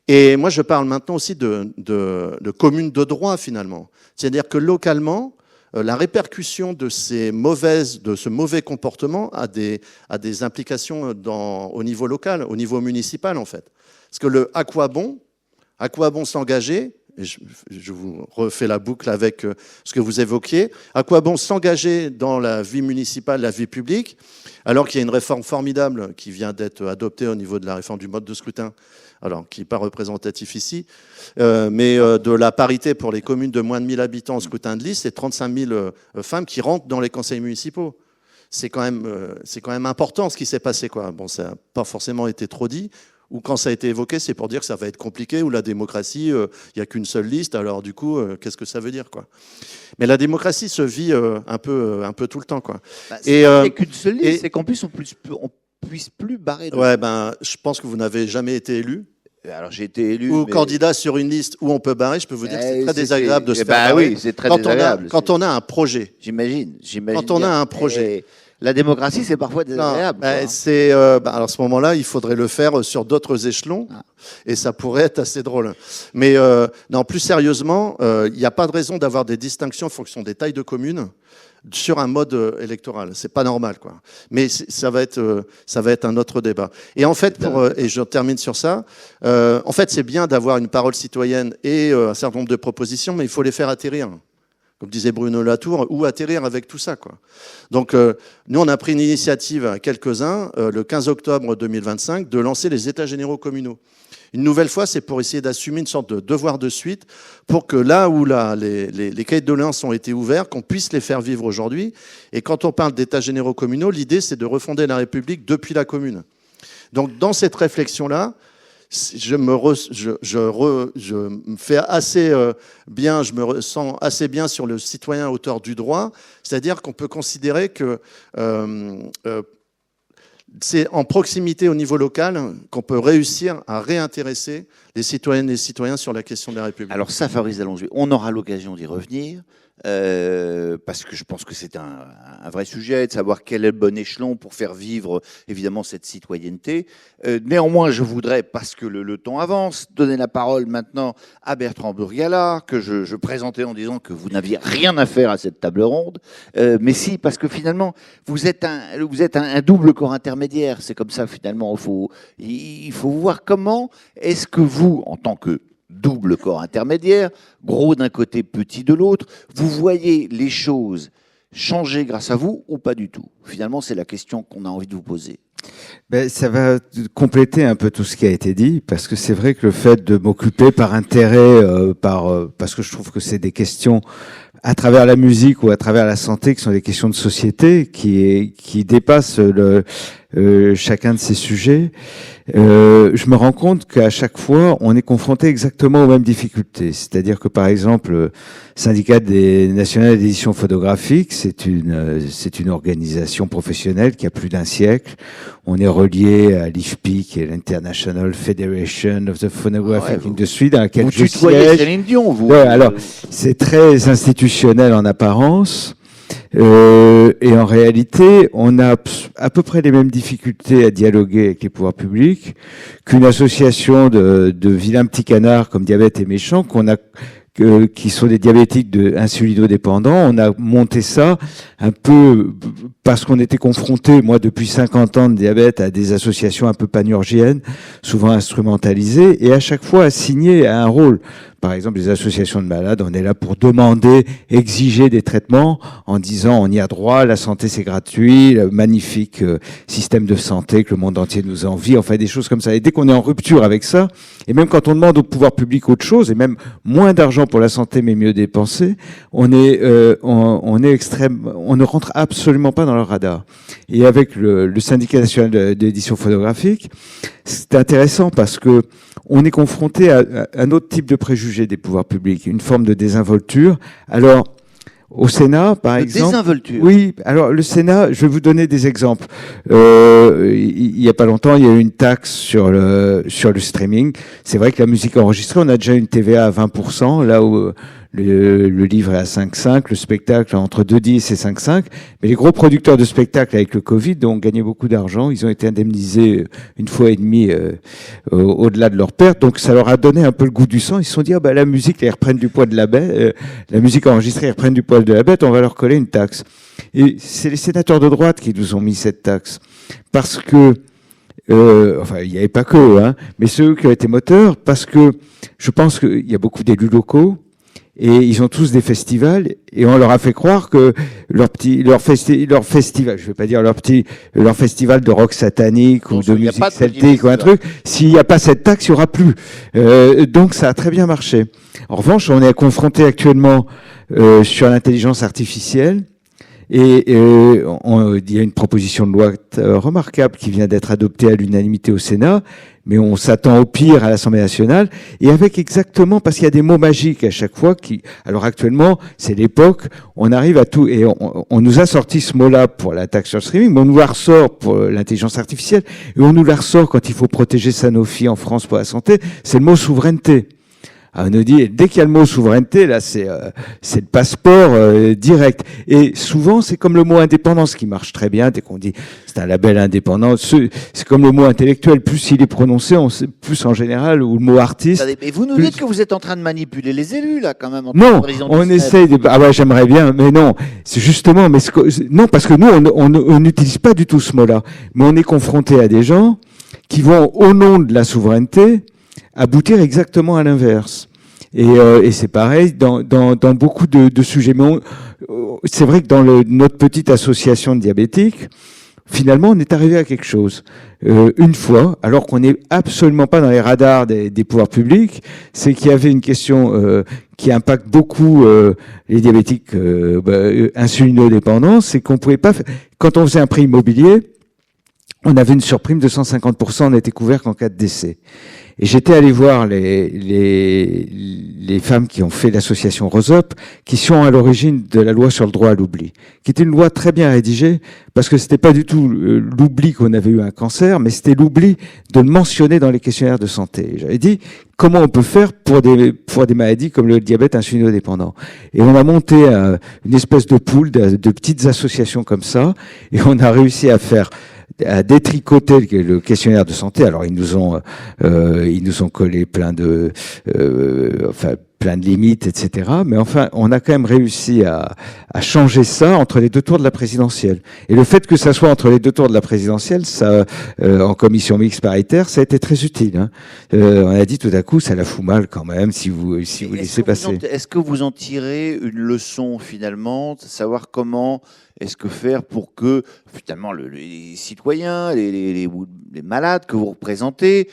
Et moi, je parle maintenant aussi de communes de droit, finalement. C'est-à-dire que localement, la répercussion de ce mauvais comportement a des implications au niveau local, au niveau municipal, en fait. Parce que à quoi bon s'engager, et je vous refais la boucle avec ce que vous évoquiez, à quoi bon s'engager dans la vie municipale, la vie publique, alors qu'il y a une réforme formidable qui vient d'être adoptée au niveau de la réforme du mode de scrutin, alors qui n'est pas représentatif ici, mais de la parité pour les communes de moins de 1000 habitants au scrutin de liste, c'est 35 000 femmes qui rentrent dans les conseils municipaux. C'est quand même important ce qui s'est passé, quoi. Bon, ça n'a pas forcément été trop dit, ou quand ça a été évoqué, c'est pour dire que ça va être compliqué, ou la démocratie, il n'y a qu'une seule liste, alors du coup, qu'est-ce que ça veut dire, quoi. Mais la démocratie se vit un peu tout le temps, quoi. Il n'y a qu'une seule liste, c'est qu'en plus, on puisse plus barrer. Ouais, je pense que vous n'avez jamais été élu. Alors j'ai été élu. Ou candidat sur une liste où on peut barrer, je peux vous dire que c'est très désagréable de se faire barrer. Oui, c'est très désagréable. Quand on a un projet. J'imagine. Quand on a un projet. La démocratie, c'est parfois désagréable. Alors à ce moment-là, il faudrait le faire sur d'autres échelons, et ça pourrait être assez drôle. Mais non, plus sérieusement, il n'y a pas de raison d'avoir des distinctions en fonction des tailles de communes sur un mode électoral. C'est pas normal, quoi. Mais ça va être un autre débat. Et en fait, et je termine sur ça, en fait, c'est bien d'avoir une parole citoyenne et un certain nombre de propositions, mais il faut les faire atterrir. Comme disait Bruno Latour, ou atterrir avec tout ça, quoi. Donc, nous, on a pris une initiative à quelques-uns, le 15 octobre 2025, de lancer les États généraux communaux. Une nouvelle fois, c'est pour essayer d'assumer une sorte de devoir de suite pour que là où les cahiers de doléances ont été ouverts, qu'on puisse les faire vivre aujourd'hui. Et quand on parle d'États généraux communaux, l'idée, c'est de refonder la République depuis la commune. Donc, dans cette réflexion-là, je me fais assez bien, je me ressens assez bien sur le citoyen auteur du droit, c'est-à-dire qu'on peut considérer que c'est en proximité au niveau local qu'on peut réussir à réintéresser les citoyennes et les citoyens sur la question de la République. Alors ça, Fabrice Dallongé, on aura l'occasion d'y revenir, parce que je pense que c'est un vrai sujet, de savoir quel est le bon échelon pour faire vivre, évidemment, cette citoyenneté. Néanmoins, je voudrais, parce que le temps avance, donner la parole maintenant à Bertrand Burgala, que je présentais en disant que vous n'aviez rien à faire à cette table ronde, mais si, parce que finalement, vous êtes un double corps intermédiaire. C'est comme ça, finalement, il faut voir comment est-ce que vous, en tant que double corps intermédiaire, gros d'un côté, petit de l'autre, vous voyez les choses changer grâce à vous ou pas du tout? Finalement, c'est la question qu'on a envie de vous poser. Ça va compléter un peu tout ce qui a été dit, parce que c'est vrai que le fait de m'occuper par intérêt, parce que je trouve que c'est des questions à travers la musique ou à travers la santé qui sont des questions de société qui dépassent chacun de ces sujets. Je me rends compte qu'à chaque fois, on est confronté exactement aux mêmes difficultés. C'est-à-dire que, par exemple, le syndicat national d'édition photographique, c'est une organisation professionnelle qui a plus d'1 siècle. On est relié à l'IFPI, qui est l'International Federation of the Phonographic Industry, dans laquelle je siège. Céline Dion, vous. Ouais, alors, c'est très institutionnel en apparence. Et en réalité, on a à peu près les mêmes difficultés à dialoguer avec les pouvoirs publics qu'une association de vilains petits canards comme Diabète et Méchants qui sont des diabétiques insulino-dépendants. On a monté ça un peu parce qu'on était confronté, moi depuis 50 ans de diabète, à des associations un peu panurgiennes, souvent instrumentalisées, et à chaque fois assignées à un rôle. Par exemple, les associations de malades, on est là pour demander, exiger des traitements en disant on y a droit, la santé c'est gratuit, le magnifique système de santé que le monde entier nous envie, enfin des choses comme ça. Et dès qu'on est en rupture avec ça, et même quand on demande au pouvoir public autre chose, et même moins d'argent pour la santé mais mieux dépensé, on ne rentre absolument pas dans leur radar. Et avec le syndicat national d'édition photographique, c'est intéressant parce que on est confronté à un autre type de préjugé des pouvoirs publics, une forme de désinvolture. Alors, au Sénat, par exemple... Désinvolture. Oui, alors le Sénat, je vais vous donner des exemples. Il y a pas longtemps, il y a eu une taxe sur le streaming. C'est vrai que la musique enregistrée, on a déjà une TVA à 20%, là où le livre est à 5,5, le spectacle entre 2,10 et 5,5. Mais les gros producteurs de spectacles avec le Covid ont gagné beaucoup d'argent. Ils ont été indemnisés 1,5 fois au-delà de leur perte. Donc ça leur a donné un peu le goût du sang. Ils se sont dit, la musique, ils reprennent du poids de la bête. La musique enregistrée, ils reprennent du poids de la bête. On va leur coller une taxe. Et c'est les sénateurs de droite qui nous ont mis cette taxe. Parce que il n'y avait pas que, mais ceux qui ont été moteurs, parce que je pense qu'il y a beaucoup d'élus locaux, et ils ont tous des festivals, et on leur a fait croire que leur festival, je vais pas dire leur festival de rock satanique ou de musique celtique ou un truc, s'il n'y a pas cette taxe, il n'y aura plus. Donc ça a très bien marché. En revanche, on est confronté actuellement sur l'intelligence artificielle, et il y a une proposition de loi remarquable qui vient d'être adoptée à l'unanimité au Sénat, mais on s'attend au pire à l'Assemblée nationale, et avec exactement, parce qu'il y a des mots magiques à chaque fois alors actuellement, c'est l'époque, on arrive à tout, et on nous a sorti ce mot-là pour la taxe sur le streaming, mais on nous la ressort pour l'intelligence artificielle, et on nous la ressort quand il faut protéger Sanofi en France pour la santé, c'est le mot souveraineté. on nous dit, dès qu'il y a le mot souveraineté, là, c'est le passeport direct. Et souvent, c'est comme le mot indépendance qui marche très bien. Dès qu'on dit c'est un label indépendant, c'est comme le mot intellectuel. Plus il est prononcé, plus en général, ou le mot artiste. Mais vous nous dites que vous êtes en train de manipuler les élus, là, quand même. En tant Non, que président du on SNEP. essaye de... Ah ouais, j'aimerais bien, mais non. C'est justement... Non, parce que nous, on n'utilise pas du tout ce mot-là. Mais on est confronté à des gens qui vont, au nom de la souveraineté, aboutir exactement à l'inverse. Et c'est pareil dans beaucoup de sujets. Mais c'est vrai que dans notre petite association de diabétiques, finalement, on est arrivé à quelque chose. Une fois, alors qu'on n'est absolument pas dans les radars des pouvoirs publics, c'est qu'il y avait une question qui impacte beaucoup les diabétiques insulinodépendants, c'est qu'on pouvait pas... Quand on faisait un prix immobilier, on avait une surprime de 150%, on n'était couvert qu'en cas de décès. Et j'étais allé voir les femmes qui ont fait l'association Rosop, qui sont à l'origine de la loi sur le droit à l'oubli, qui était une loi très bien rédigée, parce que c'était pas du tout l'oubli qu'on avait eu un cancer, mais c'était l'oubli de le mentionner dans les questionnaires de santé. J'avais dit, comment on peut faire pour des maladies comme le diabète insulinodépendant. Et on a monté une espèce de pool de petites associations comme ça, et on a réussi à détricoter le questionnaire de santé. Alors ils nous ont collé plein de limites, etc. Mais enfin, on a quand même réussi à changer ça entre les deux tours de la présidentielle. Et le fait que ça soit entre les deux tours de la présidentielle, ça, en commission mixte paritaire, ça a été très utile. Hein. On a dit tout à coup, ça la fout mal quand même si vous laissez passer. Est-ce que vous en tirez une leçon finalement, de savoir comment est-ce que faire pour que finalement les citoyens, les malades que vous représentez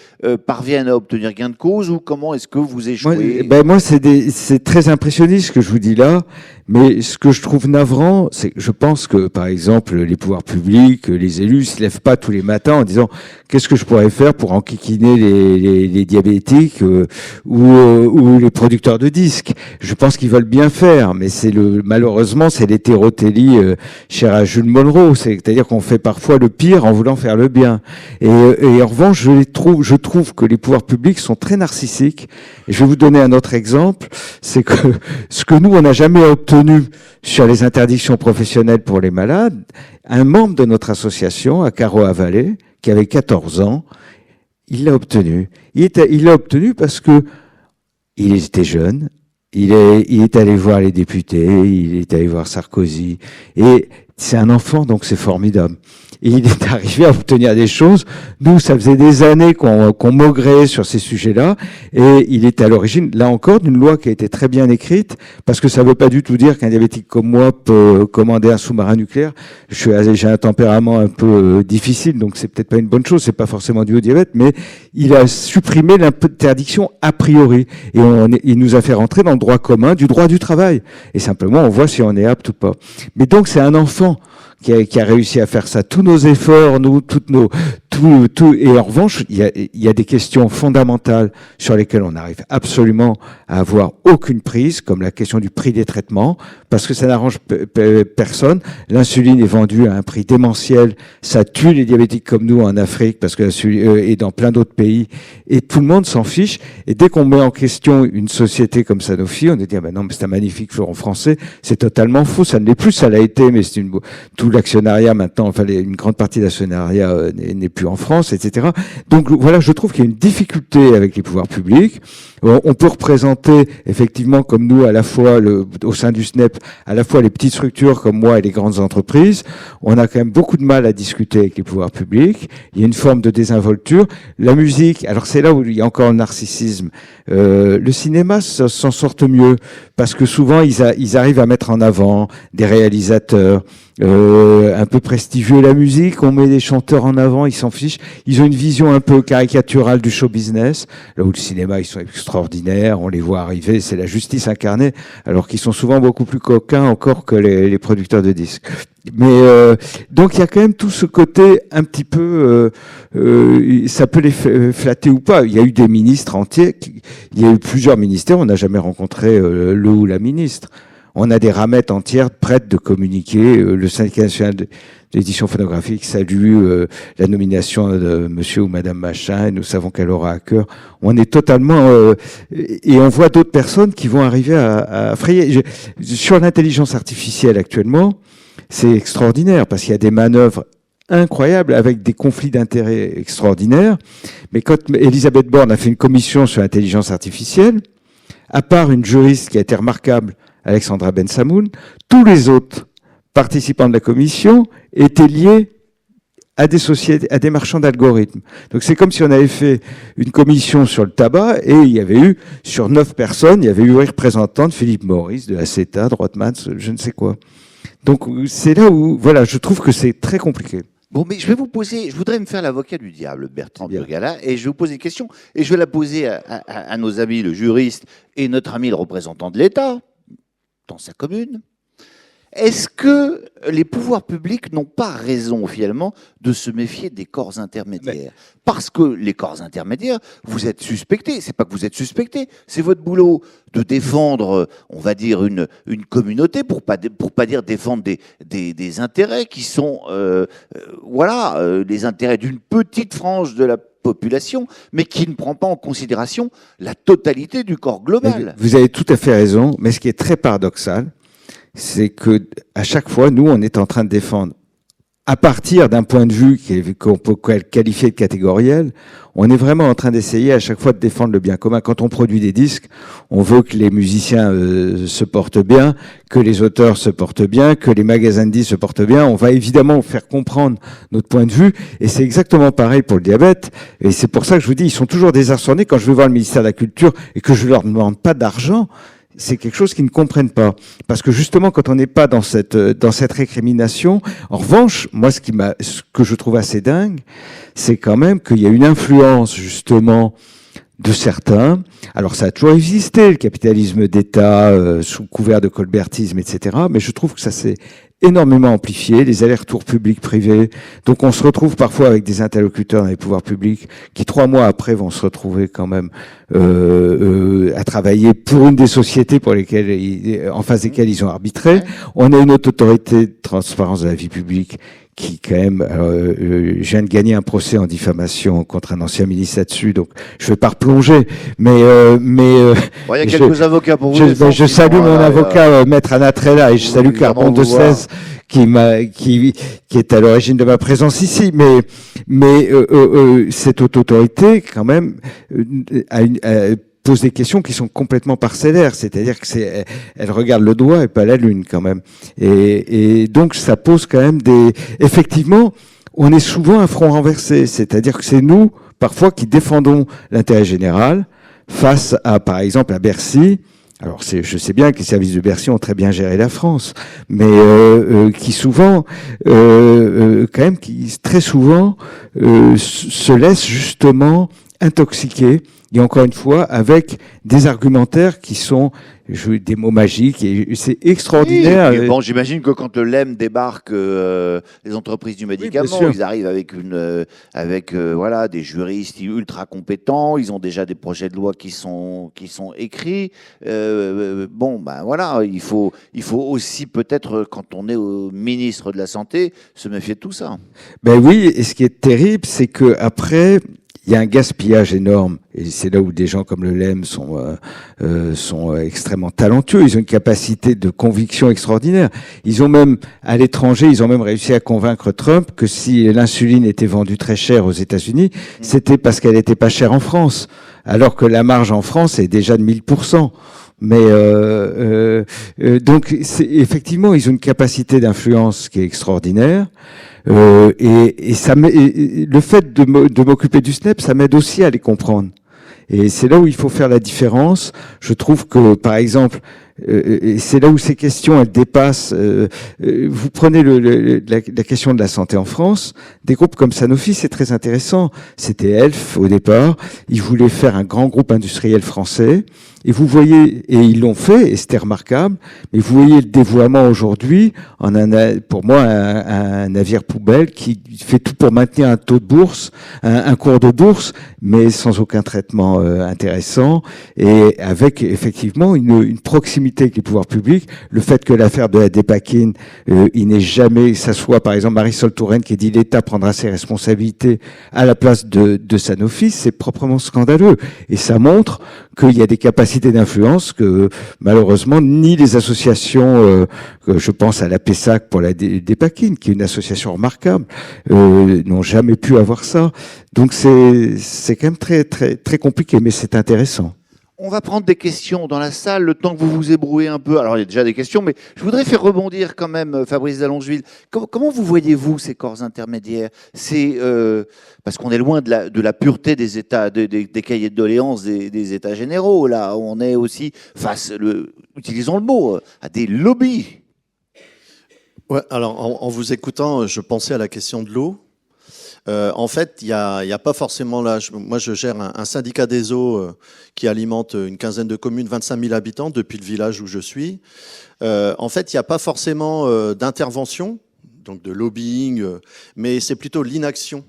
parviennent à obtenir gain de cause, ou comment est-ce que vous échouez? Moi, c'est très impressionniste ce que je vous dis là, mais ce que je trouve navrant, c'est que je pense que, par exemple, les pouvoirs publics, les élus se lèvent pas tous les matins en disant qu'est-ce que je pourrais faire pour enquiquiner les diabétiques ou les producteurs de disques. Je pense qu'ils veulent bien faire, mais malheureusement, c'est l'hétérotélie chère à Jules Monroe. C'est-à-dire qu'on fait parfois le pire en voulant faire le bien. Et en revanche, je trouve que les pouvoirs publics sont très narcissiques. Et je vais vous donner un autre exemple, c'est que ce que nous, on n'a jamais obtenu sur les interdictions professionnelles pour les malades, un membre de notre association, à Carreau-à-Vallée, qui avait 14 ans, il l'a obtenu. Il l'a obtenu parce que il était jeune, il est allé voir les députés, il est allé voir Sarkozy, et c'est un enfant, donc c'est formidable. Et il est arrivé à obtenir des choses. Nous, ça faisait des années qu'on maugréait sur ces sujets-là, et il est à l'origine, là encore, d'une loi qui a été très bien écrite, parce que ça veut pas du tout dire qu'un diabétique comme moi peut commander un sous-marin nucléaire. J'ai un tempérament un peu difficile, donc c'est peut-être pas une bonne chose, c'est pas forcément dû au diabète, mais il a supprimé l'interdiction a priori, et il nous a fait rentrer dans le droit commun du droit du travail. Et simplement, on voit si on est apte ou pas. Mais donc, c'est un enfant qui a réussi à faire ça. Tous nos efforts, et en revanche, il y a des questions fondamentales sur lesquelles on n'arrive absolument à avoir aucune prise, comme la question du prix des traitements, parce que ça n'arrange personne. L'insuline est vendue à un prix démentiel, ça tue les diabétiques comme nous en Afrique, parce que et dans plein d'autres pays, et tout le monde s'en fiche. Et dès qu'on met en question une société comme Sanofi, on dit ah ben non, mais c'est un magnifique fleuron français, c'est totalement faux. Ça ne l'est plus, ça l'a été, mais tout l'actionnariat maintenant, enfin une grande partie de l'actionnariat n'est plus en France, etc. Donc voilà, je trouve qu'il y a une difficulté avec les pouvoirs publics. On peut représenter effectivement, comme nous, à la fois au sein du SNEP, à la fois les petites structures comme moi et les grandes entreprises. On a quand même beaucoup de mal à discuter avec les pouvoirs publics. Il y a une forme de désinvolture. La musique, alors c'est là où il y a encore un narcissisme. Le cinéma s'en sortent mieux parce que souvent ils arrivent à mettre en avant des réalisateurs un peu prestigieux. La musique, on met des chanteurs en avant, ils s'en fichent. Ils ont une vision un peu caricaturale du show business. Là où le cinéma, ils sont extraordinaires, on les voit arriver, c'est la justice incarnée, alors qu'ils sont souvent beaucoup plus coquins encore que les producteurs de disques. Mais donc il y a quand même tout ce côté un petit peu, ça peut les flatter ou pas. Il y a eu des ministres entiers, il y a eu plusieurs ministères, on n'a jamais rencontré le ou la ministre. On a des ramettes entières prêtes de communiquer. Le syndicat national d'édition phonographique salue la nomination de monsieur ou madame machin, et nous savons qu'elle aura à cœur. On est totalement... et on voit d'autres personnes qui vont arriver à frayer. Sur l'intelligence artificielle actuellement, c'est extraordinaire, parce qu'il y a des manœuvres incroyables avec des conflits d'intérêts extraordinaires. Mais quand Elisabeth Borne a fait une commission sur l'intelligence artificielle, à part une juriste qui a été remarquable, Alexandra Ben-Samoun, tous les autres participants de la commission étaient liés à des sociétés, à des marchands d'algorithmes. Donc c'est comme si on avait fait une commission sur le tabac et il y avait eu, sur 9 personnes, il y avait eu un représentant de Philippe Maurice, de la CETA, de Rothmans, je ne sais quoi. Donc c'est là où, voilà, je trouve que c'est très compliqué. Bon, mais je voudrais me faire l'avocat du diable, Bertrand Burgalat, et je vais vous poser une question, et je vais la poser à nos amis, le juriste, et notre ami, le représentant de l'État, dans sa commune. Est-ce que les pouvoirs publics n'ont pas raison, finalement, de se méfier des corps intermédiaires ? Parce que les corps intermédiaires, vous êtes suspectés. C'est pas que vous êtes suspectés, c'est votre boulot de défendre, on va dire, une communauté, pour pas dire défendre des intérêts qui sont, les intérêts d'une petite frange de la population, mais qui ne prend pas en considération la totalité du corps global. Vous avez tout à fait raison, mais ce qui est très paradoxal, c'est que à chaque fois, nous, on est en train de défendre, à partir d'un point de vue qu'on peut qualifier de catégoriel, on est vraiment en train d'essayer à chaque fois de défendre le bien commun. Quand on produit des disques, on veut que les musiciens se portent bien, que les auteurs se portent bien, que les magasins de disques se portent bien. On va évidemment faire comprendre notre point de vue, et c'est exactement pareil pour le diabète. Et c'est pour ça que je vous dis, ils sont toujours désarçonnés quand je vais voir le ministère de la Culture et que je leur demande pas d'argent. C'est quelque chose qu'ils ne comprennent pas. Parce que justement, quand on n'est pas dans cette récrimination, en revanche, moi, ce que je trouve assez dingue, c'est quand même qu'il y a une influence, justement, de certains. Alors, ça a toujours existé, le capitalisme d'État, sous couvert de colbertisme, etc. Mais je trouve que ça s'est énormément amplifié, les allers-retours publics-privés. Donc on se retrouve parfois avec des interlocuteurs dans les pouvoirs publics qui 3 mois après vont se retrouver quand même à travailler pour une des sociétés pour lesquelles en face desquelles ils ont arbitré. On a une haute autorité de transparence de la vie publique qui quand même, je viens de gagner un procès en diffamation contre un ancien ministre là-dessus, donc je vais pas replonger, mais il y a quelques avocats pour vous. Je salue mon avocat, Maître Anna Trella, et je salue Carbon de 16 qui est à l'origine de ma présence ici, mais cette haute autorité quand même pose des questions qui sont complètement parcellaires, c'est-à-dire que elle regarde le doigt et pas la lune quand même. Et donc ça pose quand même effectivement, on est souvent un front renversé, c'est-à-dire que c'est nous parfois qui défendons l'intérêt général face à, par exemple, à Bercy. Alors je sais bien que les services de Bercy ont très bien géré la France, mais qui souvent, qui très souvent se laissent justement intoxiquer. Et encore une fois, avec des argumentaires qui sont des mots magiques, et c'est extraordinaire. Oui, bon, j'imagine que quand le LEM débarque, les entreprises du médicament, ils arrivent avec des juristes ultra compétents, ils ont déjà des projets de loi qui sont écrits. Il faut aussi peut-être, quand on est au ministre de la Santé, se méfier de tout ça. Ben oui, et ce qui est terrible, c'est que après, il y a un gaspillage énorme, et c'est là où des gens comme le LEM sont extrêmement talentueux. Ils ont une capacité de conviction extraordinaire. Ils ont même, à l'étranger, réussi à convaincre Trump que si l'insuline était vendue très cher aux États-Unis, c'était parce qu'elle était pas chère en France, alors que la marge en France est déjà de 1000%. Mais donc, effectivement, ils ont une capacité d'influence qui est extraordinaire. Et le fait de m'occuper du SNEP, ça m'aide aussi à les comprendre. Et c'est là où il faut faire la différence. Je trouve que, par exemple, et c'est là où ces questions, elles dépassent. Vous prenez la question de la santé en France, des groupes comme Sanofi, c'est très intéressant. C'était Elf au départ. Ils voulaient faire un grand groupe industriel français. Et vous voyez, et ils l'ont fait, et c'était remarquable, mais vous voyez le dévoiement aujourd'hui en pour moi, un navire poubelle qui fait tout pour maintenir un taux de bourse, un cours de bourse, mais sans aucun traitement intéressant, et avec effectivement une proximité avec les pouvoirs publics. Le fait que l'affaire de la Dépakine, il n'est jamais, ça soit par exemple Marisol Touraine qui dit l'État prendra ses responsabilités à la place de Sanofi, c'est proprement scandaleux. Et ça montre qu'il y a des capacités d'influence que malheureusement ni les associations, je pense à la PESAC pour la Dépakine, qui est une association remarquable, n'ont jamais pu avoir ça. Donc c'est quand même très très très compliqué, mais c'est intéressant. On va prendre des questions dans la salle, le temps que vous vous ébrouez un peu. Alors, il y a déjà des questions, mais je voudrais faire rebondir quand même, Fabrice Dallongeville. Comment vous voyez-vous ces corps intermédiaires? C'est parce qu'on est loin de la pureté des états, des cahiers de doléances des états généraux. Là, on est aussi face, utilisons le mot, à des lobbies. Ouais, alors, en vous écoutant, je pensais à la question de l'eau. En fait, il y a pas forcément là. Moi, je gère un syndicat des eaux qui alimente une quinzaine de communes, 25 000 habitants depuis le village où je suis. En fait, il n'y a pas forcément d'intervention, donc de lobbying, mais c'est plutôt l'inaction,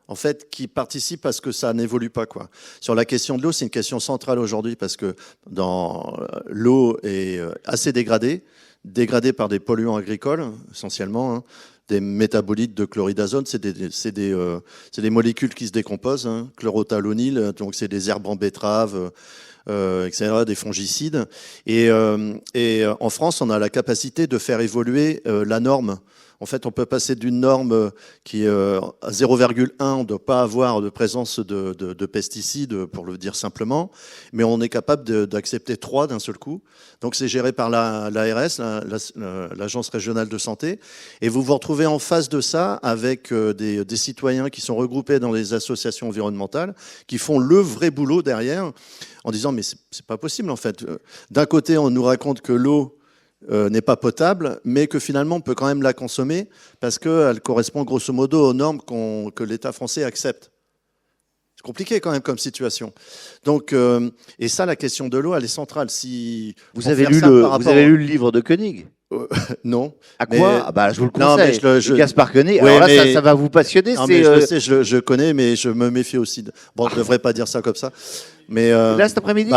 en fait, qui participe à ce que ça n'évolue pas, quoi. Sur la question de l'eau, c'est une question centrale aujourd'hui parce que l'eau est assez dégradée par des polluants agricoles essentiellement. Hein. Des métabolites de chloridazone, c'est des molécules qui se décomposent, hein, chlorothalonil, donc c'est des herbes en betterave, etc., des fongicides. Et en France, on a la capacité de faire évoluer la norme. En fait, on peut passer d'une norme qui est à 0,1, on ne doit pas avoir de présence de pesticides, pour le dire simplement, mais on est capable d'accepter 3 d'un seul coup. Donc c'est géré par l'ARS, l'Agence régionale de santé, et vous vous retrouvez en face de ça avec des citoyens qui sont regroupés dans les associations environnementales, qui font le vrai boulot derrière, en disant mais c'est pas possible en fait. D'un côté, on nous raconte que l'eau n'est pas potable, mais que finalement on peut quand même la consommer parce qu'elle correspond grosso modo aux normes que l'État français accepte. C'est compliqué quand même comme situation. Donc, et ça, la question de l'eau, elle est centrale. Si vous avez lu le livre de Koenig? Non. À quoi? Mais... bah, je vous le conseille. Non, mais Gaspard Koenig. Oui, alors là, ça va vous passionner. Non, mais je sais, je connais, mais je me méfie aussi. Bon, je ne devrais pas dire ça comme ça. Mais là, cet après-midi,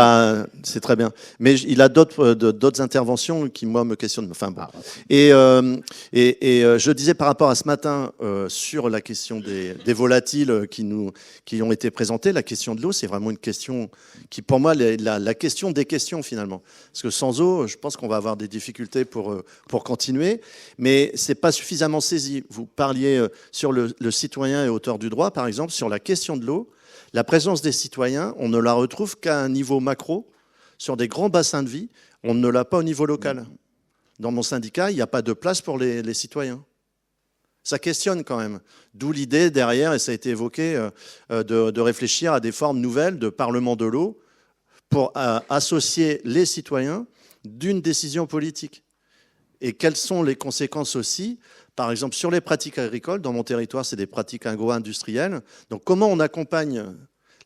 c'est très bien. Mais il a d'autres interventions qui, moi, me questionnent. Enfin, bon. Et je disais par rapport à ce matin sur la question des volatiles qui ont été présentés, la question de l'eau, c'est vraiment une question qui, pour moi, la question des questions, finalement. Parce que sans eau, je pense qu'on va avoir des difficultés pour continuer. Mais c'est pas suffisamment saisi. Vous parliez sur le citoyen et auteur du droit, par exemple, sur la question de l'eau. La présence des citoyens, on ne la retrouve qu'à un niveau macro, sur des grands bassins de vie. On ne l'a pas au niveau local. Dans mon syndicat, il n'y a pas de place pour les citoyens. Ça questionne quand même. D'où l'idée derrière, et ça a été évoqué, de réfléchir à des formes nouvelles de parlement de l'eau pour associer les citoyens d'une décision politique. Et quelles sont les conséquences aussi ? Par exemple, sur les pratiques agricoles, dans mon territoire, c'est des pratiques agro-industrielles. Donc, comment on accompagne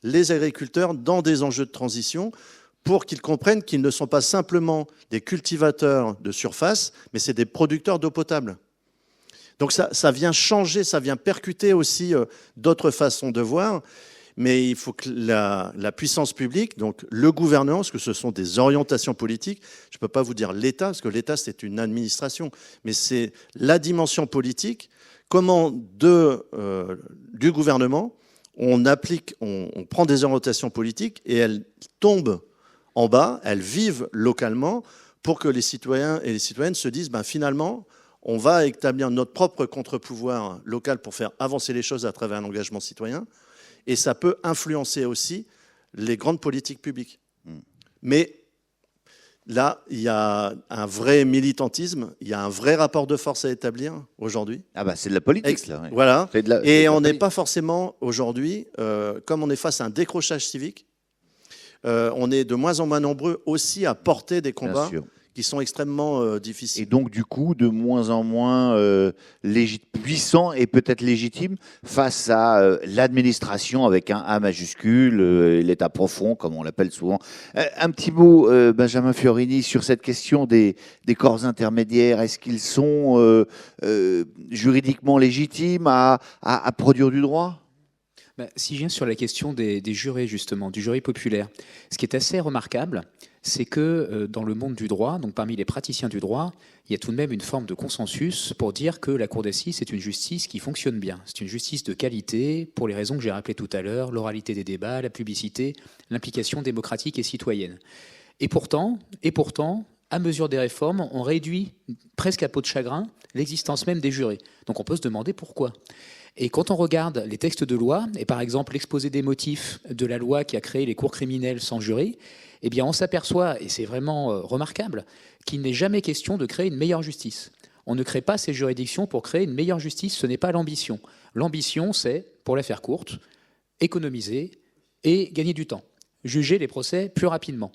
les agriculteurs dans des enjeux de transition pour qu'ils comprennent qu'ils ne sont pas simplement des cultivateurs de surface, mais c'est des producteurs d'eau potable. Donc, ça vient changer, ça vient percuter aussi d'autres façons de voir. Mais il faut que la puissance publique, donc le gouvernement, parce que ce sont des orientations politiques, je ne peux pas vous dire l'État, parce que l'État c'est une administration, mais c'est la dimension politique, comment du gouvernement, on prend des orientations politiques et elles tombent en bas, elles vivent localement pour que les citoyens et les citoyennes se disent finalement, on va établir notre propre contre-pouvoir local pour faire avancer les choses à travers un engagement citoyen. Et ça peut influencer aussi les grandes politiques publiques. Mais là, il y a un vrai militantisme, il y a un vrai rapport de force à établir aujourd'hui. Ah bah c'est de la politique, là. Ouais. Voilà. Et on n'est pas forcément aujourd'hui, comme on est face à un décrochage civique, on est de moins en moins nombreux aussi à porter des combats qui sont extrêmement difficiles. Et donc, du coup, de moins en moins puissant et peut-être légitime face à l'administration avec un A majuscule, l'État profond, comme on l'appelle souvent. Un petit mot, Benjamin Fiorini, sur cette question des corps intermédiaires. Est-ce qu'ils sont juridiquement légitimes à produire du droit ? Si je viens sur la question des jurés, justement, du jury populaire, ce qui est assez remarquable, c'est que dans le monde du droit, donc parmi les praticiens du droit, il y a tout de même une forme de consensus pour dire que la Cour d'assises, c'est une justice qui fonctionne bien. C'est une justice de qualité, pour les raisons que j'ai rappelées tout à l'heure, l'oralité des débats, la publicité, l'implication démocratique et citoyenne. Et pourtant, à mesure des réformes, on réduit presque à peau de chagrin l'existence même des jurés. Donc on peut se demander pourquoi. Et quand on regarde les textes de loi, et par exemple l'exposé des motifs de la loi qui a créé les cours criminelles sans jury, eh bien on s'aperçoit, et c'est vraiment remarquable, qu'il n'est jamais question de créer une meilleure justice. On ne crée pas ces juridictions pour créer une meilleure justice, ce n'est pas l'ambition. L'ambition, c'est, pour la faire courte, économiser et gagner du temps, juger les procès plus rapidement.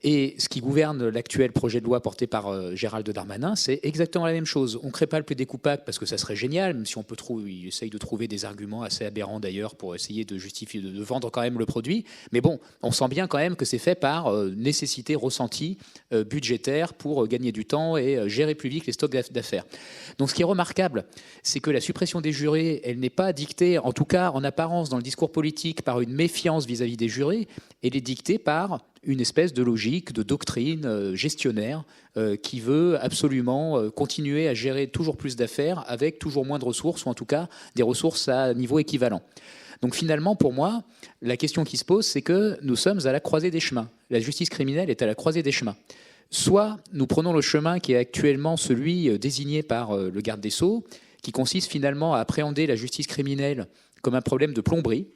Et ce qui gouverne l'actuel projet de loi porté par Gérald Darmanin, c'est exactement la même chose. On ne crée pas le plaidé coupable parce que ça serait génial, même si on peut il essaye de trouver des arguments assez aberrants d'ailleurs pour essayer de justifier, de vendre quand même le produit. Mais bon, on sent bien quand même que c'est fait par nécessité ressentie budgétaire pour gagner du temps et gérer plus vite les stocks d'affaires. Donc ce qui est remarquable, c'est que la suppression des jurés, elle n'est pas dictée, en tout cas en apparence dans le discours politique, par une méfiance vis-à-vis des jurés, elle est dictée par une espèce de logique, de doctrine gestionnaire qui veut absolument continuer à gérer toujours plus d'affaires avec toujours moins de ressources, ou en tout cas des ressources à niveau équivalent. Donc finalement, pour moi, la question qui se pose, c'est que nous sommes à la croisée des chemins. La justice criminelle est à la croisée des chemins. Soit nous prenons le chemin qui est actuellement celui désigné par le garde des Sceaux, qui consiste finalement à appréhender la justice criminelle comme un problème de plomberie.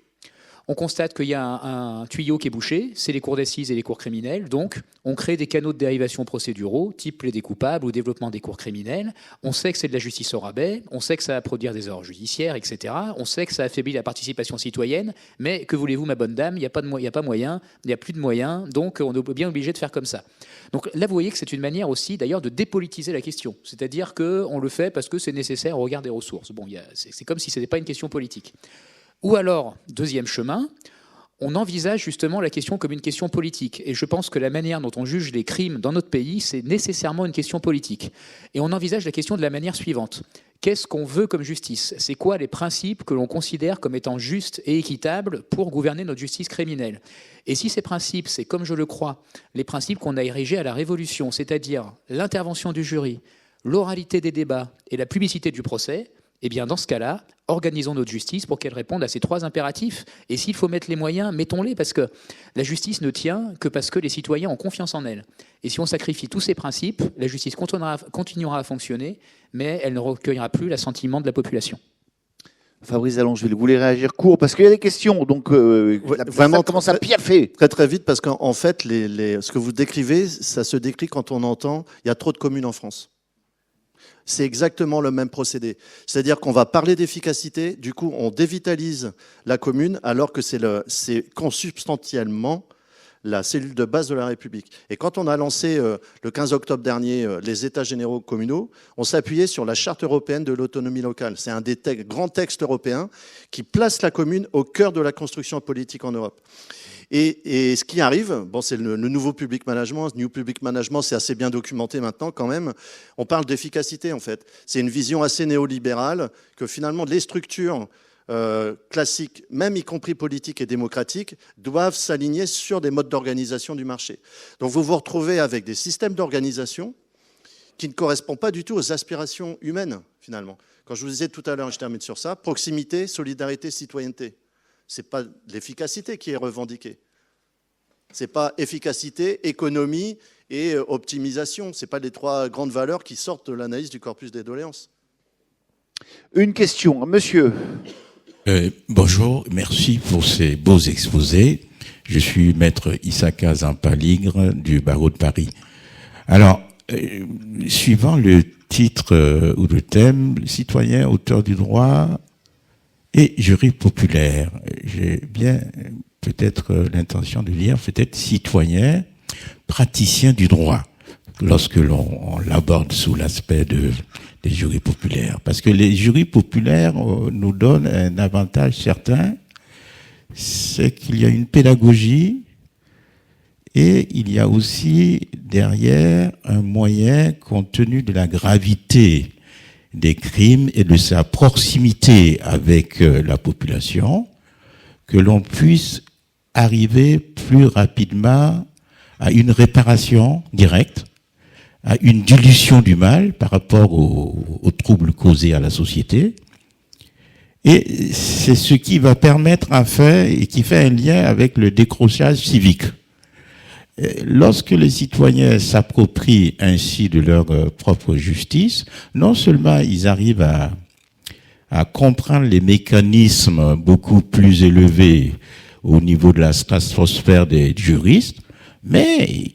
On constate qu'il y a un tuyau qui est bouché, c'est les cours d'assises et les cours criminels. Donc, on crée des canaux de dérivation procéduraux, type plaidé coupable ou développement des cours criminels. On sait que c'est de la justice au rabais, on sait que ça va produire des erreurs judiciaires, etc. On sait que ça affaiblit la participation citoyenne, mais que voulez-vous, ma bonne dame, il n'y a pas moyen, il n'y a plus de moyens, donc on est bien obligé de faire comme ça. Donc là, vous voyez que c'est une manière aussi, d'ailleurs, de dépolitiser la question. C'est-à-dire qu'on le fait parce que c'est nécessaire au regard des ressources. Bon, c'est comme si ce n'était pas une question politique. Ou alors, deuxième chemin, on envisage justement la question comme une question politique. Et je pense que la manière dont on juge les crimes dans notre pays, c'est nécessairement une question politique. Et on envisage la question de la manière suivante. Qu'est-ce qu'on veut comme justice ? C'est quoi les principes que l'on considère comme étant justes et équitables pour gouverner notre justice criminelle ? Et si ces principes, c'est comme je le crois, les principes qu'on a érigés à la Révolution, c'est-à-dire l'intervention du jury, l'oralité des débats et la publicité du procès, eh bien, dans ce cas-là, organisons notre justice pour qu'elle réponde à ces trois impératifs. Et s'il faut mettre les moyens, mettons-les, parce que la justice ne tient que parce que les citoyens ont confiance en elle. Et si on sacrifie tous ces principes, la justice continuera à fonctionner, mais elle ne recueillera plus l'assentiment de la population. Fabrice Allongeville, vous voulez réagir court parce qu'il y a des questions, donc vraiment commence à piaffer. Très très vite, parce qu'en fait, ce que vous décrivez, ça se décrit quand on entend il y a trop de communes en France. C'est exactement le même procédé. C'est-à-dire qu'on va parler d'efficacité, du coup on dévitalise la commune alors que c'est consubstantiellement la cellule de base de la République. Et quand on a lancé le 15 octobre dernier les États généraux communaux, on s'appuyait sur la Charte européenne de l'autonomie locale. C'est un des grands textes européens qui place la commune au cœur de la construction politique en Europe. Et ce qui arrive, bon, c'est le nouveau public management. Ce new public management, c'est assez bien documenté maintenant quand même. On parle d'efficacité en fait. C'est une vision assez néolibérale que finalement les structures classiques, même y compris politiques et démocratiques, doivent s'aligner sur des modes d'organisation du marché. Donc vous vous retrouvez avec des systèmes d'organisation qui ne correspondent pas du tout aux aspirations humaines finalement. Quand je vous disais tout à l'heure, je termine sur ça, proximité, solidarité, citoyenneté. Ce n'est pas l'efficacité qui est revendiquée. Ce n'est pas efficacité, économie et optimisation. Ce n'est pas les trois grandes valeurs qui sortent de l'analyse du corpus des doléances. Une question, monsieur. Bonjour, merci pour ces beaux exposés. Je suis maître Issaka Zampaligre du barreau de Paris. Alors, suivant le titre ou le thème, citoyen, auteur du droit et jury populaire, j'ai bien peut-être l'intention de dire peut-être citoyen, praticien du droit. lorsque l'on l'aborde sous l'aspect des jurys populaires. Parce que les jurys populaires nous donnent un avantage certain, c'est qu'il y a une pédagogie et il y a aussi derrière un moyen, compte tenu de la gravité des crimes et de sa proximité avec la population, que l'on puisse arriver plus rapidement à une réparation directe, à une dilution du mal par rapport aux troubles causés à la société. Et c'est ce qui va permettre, enfin, et qui fait un lien avec le décrochage civique. Lorsque les citoyens s'approprient ainsi de leur propre justice, non seulement ils arrivent à comprendre les mécanismes beaucoup plus élevés au niveau de la stratosphère des juristes, mais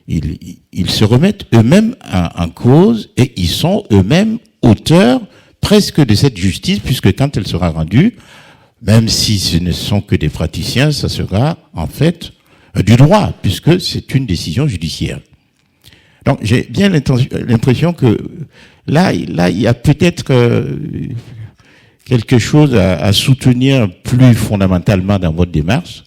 ils se remettent eux-mêmes en cause et ils sont eux-mêmes auteurs presque de cette justice, puisque quand elle sera rendue, même si ce ne sont que des praticiens, ça sera en fait du droit, puisque c'est une décision judiciaire. Donc j'ai bien l'impression que là il y a peut-être quelque chose à soutenir plus fondamentalement dans votre démarche,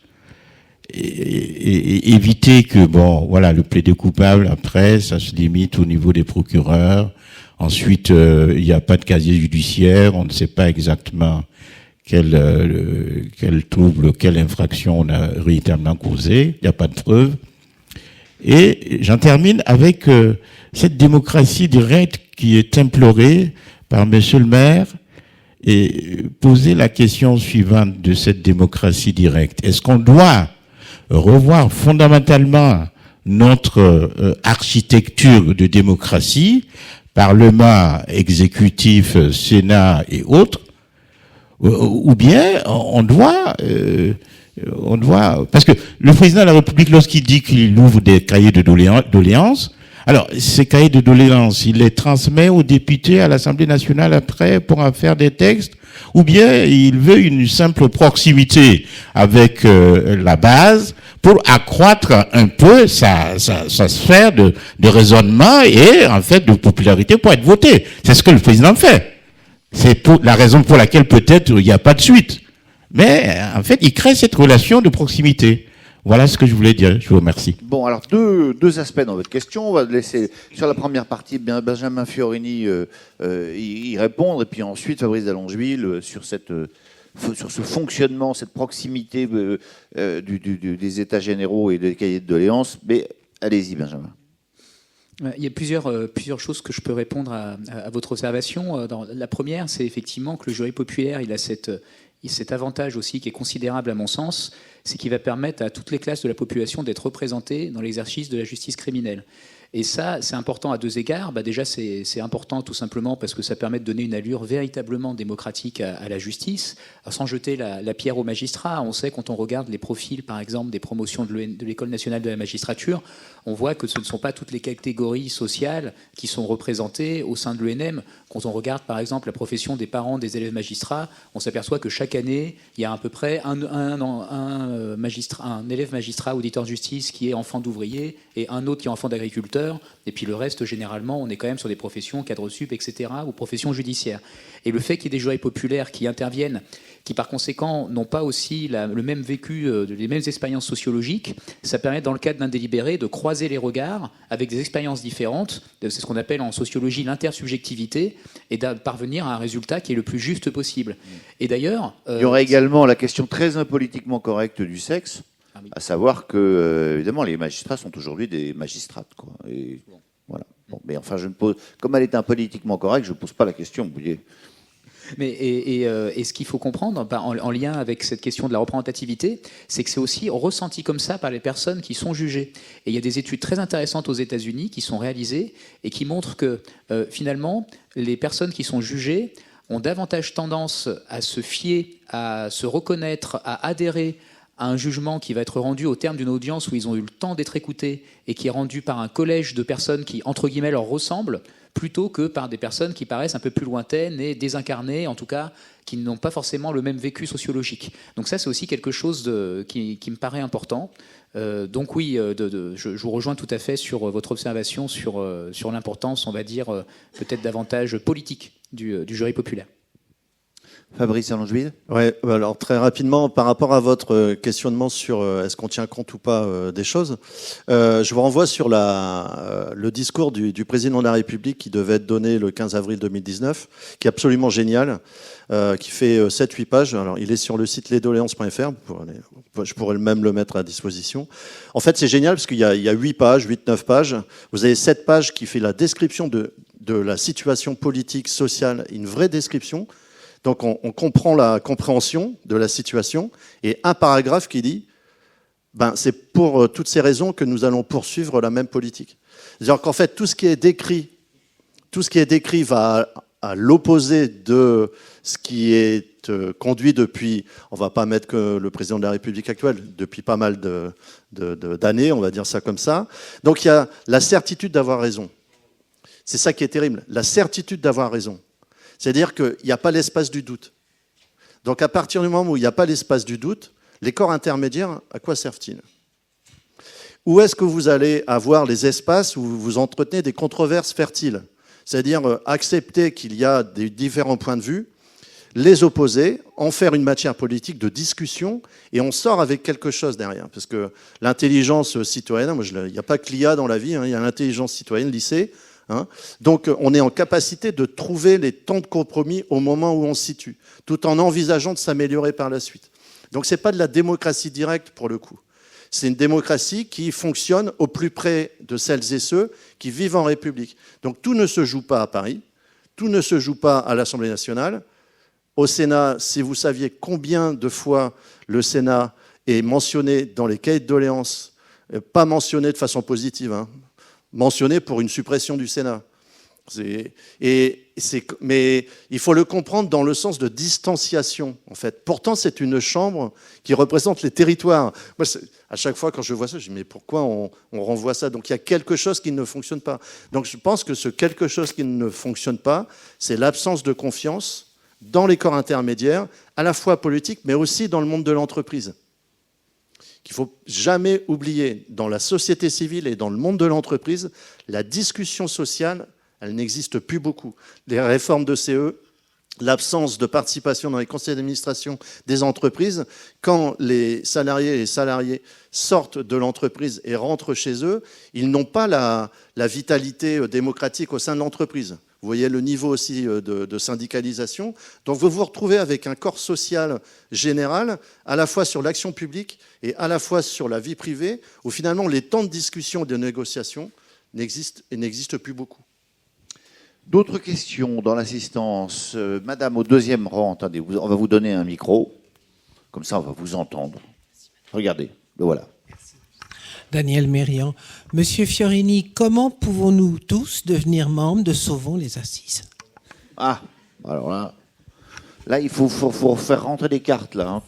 et éviter que, bon, voilà, le plaidé coupable, après, ça se limite au niveau des procureurs. Ensuite, il n'y a pas de casier judiciaire, on ne sait pas exactement quel trouble, quelle infraction on a véritablement causé, il n'y a pas de preuve. Et j'en termine avec cette démocratie directe qui est implorée par monsieur le maire, et poser la question suivante de cette démocratie directe. Est-ce qu'on doit revoir fondamentalement notre architecture de démocratie, Parlement, exécutif, Sénat et autres, ou bien on doit, parce que le président de la République, lorsqu'il dit qu'il ouvre des cahiers de doléances, alors ces cahiers de doléances, il les transmet aux députés à l'Assemblée nationale après pour en faire des textes, ou bien il veut une simple proximité avec la base pour accroître un peu sa sphère de raisonnement et en fait de popularité pour être voté. C'est ce que le président fait. C'est la raison pour laquelle peut-être il n'y a pas de suite. Mais en fait, il crée cette relation de proximité. Voilà ce que je voulais dire. Je vous remercie. Bon, alors deux aspects dans votre question. On va laisser sur la première partie Benjamin Fiorini y répondre, et puis ensuite Fabrice Dallongeville sur ce fonctionnement, cette proximité des États généraux et des cahiers de doléances. Mais allez-y, Benjamin. Il y a plusieurs choses que je peux répondre à votre observation. La première, c'est effectivement que le jury populaire, il a cet avantage aussi qui est considérable à mon sens, c'est qu'il va permettre à toutes les classes de la population d'être représentées dans l'exercice de la justice criminelle. Et ça, c'est important à deux égards. Déjà, c'est important tout simplement parce que ça permet de donner une allure véritablement démocratique à la justice, sans jeter la pierre aux magistrats. On sait, quand on regarde les profils, par exemple, des promotions de l'École nationale de la magistrature, on voit que ce ne sont pas toutes les catégories sociales qui sont représentées au sein de l'ENM. Quand on regarde, par exemple, la profession des parents des élèves magistrats, on s'aperçoit que chaque année, il y a à peu près un élève magistrat auditeur de justice qui est enfant d'ouvrier et un autre qui est enfant d'agriculteur. Et puis le reste, généralement, on est quand même sur des professions cadre sup, etc., ou professions judiciaires. Et le fait qu'il y ait des jurys populaires qui interviennent, qui par conséquent n'ont pas aussi le même vécu, les mêmes expériences sociologiques, ça permet dans le cadre d'un délibéré de croiser les regards avec des expériences différentes, c'est ce qu'on appelle en sociologie l'intersubjectivité, et de parvenir à un résultat qui est le plus juste possible. Et d'ailleurs... il y aurait également la question très impolitiquement correcte du sexe, à savoir que, évidemment, les magistrats sont aujourd'hui des magistrates, quoi. Et voilà. Bon, mais enfin, comme elle est impolitiquement correcte, je ne pose pas la question, vous voyez. Mais et ce qu'il faut comprendre, en lien avec cette question de la représentativité, c'est que c'est aussi ressenti comme ça par les personnes qui sont jugées. Et il y a des études très intéressantes aux États-Unis qui sont réalisées et qui montrent que finalement, les personnes qui sont jugées ont davantage tendance à se fier, à se reconnaître, à adhérer à un jugement qui va être rendu au terme d'une audience où ils ont eu le temps d'être écoutés et qui est rendu par un collège de personnes qui, entre guillemets, leur ressemblent, plutôt que par des personnes qui paraissent un peu plus lointaines et désincarnées, en tout cas, qui n'ont pas forcément le même vécu sociologique. Donc ça, c'est aussi quelque chose qui me paraît important. Donc oui, je vous rejoins tout à fait sur votre observation sur l'importance, on va dire, peut-être davantage politique du jury populaire. Fabrice Allongeville. Ouais, alors très rapidement, par rapport à votre questionnement sur est-ce qu'on tient compte ou pas des choses, je vous renvoie sur le discours du président de la République qui devait être donné le 15 avril 2019, qui est absolument génial, qui fait 7-8 pages. Alors, il est sur le site lesdoléances.fr, je pourrais même le mettre à disposition. En fait, c'est génial parce qu'il y a 8 pages, 8-9 pages. Vous avez 7 pages qui fait la description de la situation politique, sociale, une vraie description. Donc on comprend la compréhension de la situation, et un paragraphe qui dit c'est pour toutes ces raisons que nous allons poursuivre la même politique. C'est-à-dire qu'en fait tout ce qui est décrit va à l'opposé de ce qui est conduit depuis, on va pas mettre que le président de la République actuelle, depuis pas mal d'années, on va dire ça comme ça. Donc il y a la certitude d'avoir raison. C'est ça qui est terrible, la certitude d'avoir raison. C'est-à-dire qu'il n'y a pas l'espace du doute. Donc à partir du moment où il n'y a pas l'espace du doute, les corps intermédiaires, à quoi servent-ils? Où est-ce que vous allez avoir les espaces où vous entretenez des controverses fertiles? C'est-à-dire accepter qu'il y a des différents points de vue, les opposer, en faire une matière politique de discussion, et on sort avec quelque chose derrière. Parce que l'intelligence citoyenne, il n'y a pas que l'IA dans la vie, il y a l'intelligence citoyenne, lycée. Donc on est en capacité de trouver les temps de compromis au moment où on se situe, tout en envisageant de s'améliorer par la suite. Donc ce n'est pas de la démocratie directe pour le coup. C'est une démocratie qui fonctionne au plus près de celles et ceux qui vivent en République. Donc tout ne se joue pas à Paris, tout ne se joue pas à l'Assemblée nationale. Au Sénat, si vous saviez combien de fois le Sénat est mentionné dans les cahiers de doléances, pas mentionné de façon positive, mentionné pour une suppression du Sénat. Mais il faut le comprendre dans le sens de distanciation, en fait. Pourtant, c'est une chambre qui représente les territoires. Moi, à chaque fois, quand je vois ça, je me dis, mais pourquoi on renvoie ça? Donc, il y a quelque chose qui ne fonctionne pas. Donc, je pense que ce quelque chose qui ne fonctionne pas, c'est l'absence de confiance dans les corps intermédiaires, à la fois politiques, mais aussi dans le monde de l'entreprise. Qu'il ne faut jamais oublier, dans la société civile et dans le monde de l'entreprise, la discussion sociale, elle n'existe plus beaucoup. Les réformes de CE, l'absence de participation dans les conseils d'administration des entreprises, quand les salariés et les salariés sortent de l'entreprise et rentrent chez eux, ils n'ont pas la vitalité démocratique au sein de l'entreprise. Vous voyez le niveau aussi de syndicalisation. Donc vous vous retrouvez avec un corps social général, à la fois sur l'action publique et à la fois sur la vie privée, où finalement les temps de discussion et de négociation n'existent plus beaucoup. D'autres questions dans l'assistance? Madame au deuxième rang, attendez, on va vous donner un micro, comme ça on va vous entendre. Regardez, le voilà. Daniel Mérian. Monsieur Fiorini, comment pouvons-nous tous devenir membres de Sauvons les Assises? Ah, alors là il faut faire rentrer des cartes, là.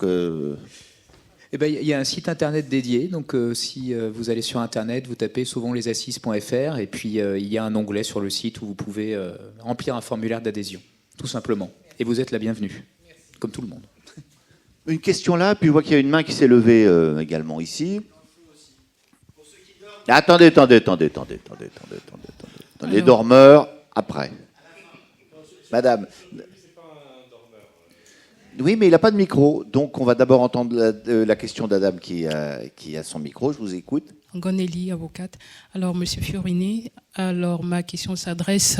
Eh ben, il y a un site internet dédié, donc si vous allez sur internet, vous tapez sauvonslesAssises.fr et puis il y a un onglet sur le site où vous pouvez remplir un formulaire d'adhésion, tout simplement. Et vous êtes la bienvenue, comme tout le monde. Une question là, puis je vois qu'il y a une main qui s'est levée également ici. Attendez. Les dormeurs, après. Madame. Oui, mais il n'a pas de micro, donc on va d'abord entendre la question d'Adam qui a son micro. Je vous écoute. Gonelli, avocate. Alors, Monsieur Fiorini, alors ma question s'adresse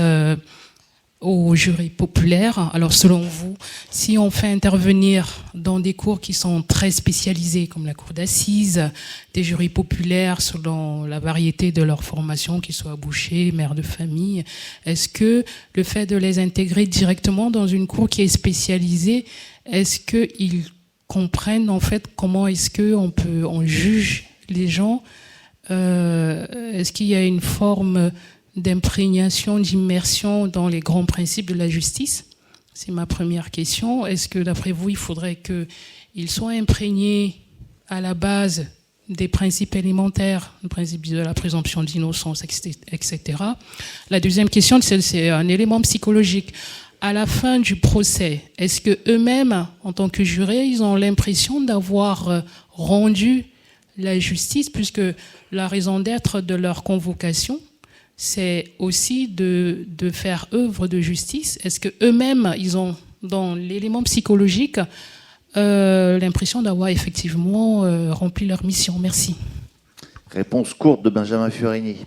au jury populaire. Alors, selon vous, si on fait intervenir dans des cours qui sont très spécialisés, comme la cour d'assises, des jurys populaires selon la variété de leur formation, qu'ils soient bouchers, mères de famille, est-ce que le fait de les intégrer directement dans une cour qui est spécialisée, est-ce qu'ils comprennent en fait comment est-ce qu'on juge les gens? Est-ce qu'il y a une forme d'imprégnation, d'immersion dans les grands principes de la justice? C'est ma première question. Est-ce que d'après vous, il faudrait qu'ils soient imprégnés à la base des principes élémentaires, le principe de la présomption d'innocence, etc. La deuxième question, c'est un élément psychologique. À la fin du procès, est-ce que eux-mêmes, en tant que jurés, ils ont l'impression d'avoir rendu la justice, puisque la raison d'être de leur convocation, c'est aussi de faire œuvre de justice. Est-ce que eux-mêmes, ils ont, dans l'élément psychologique, l'impression d'avoir effectivement rempli leur mission? Réponse courte de Benjamin Fiorini.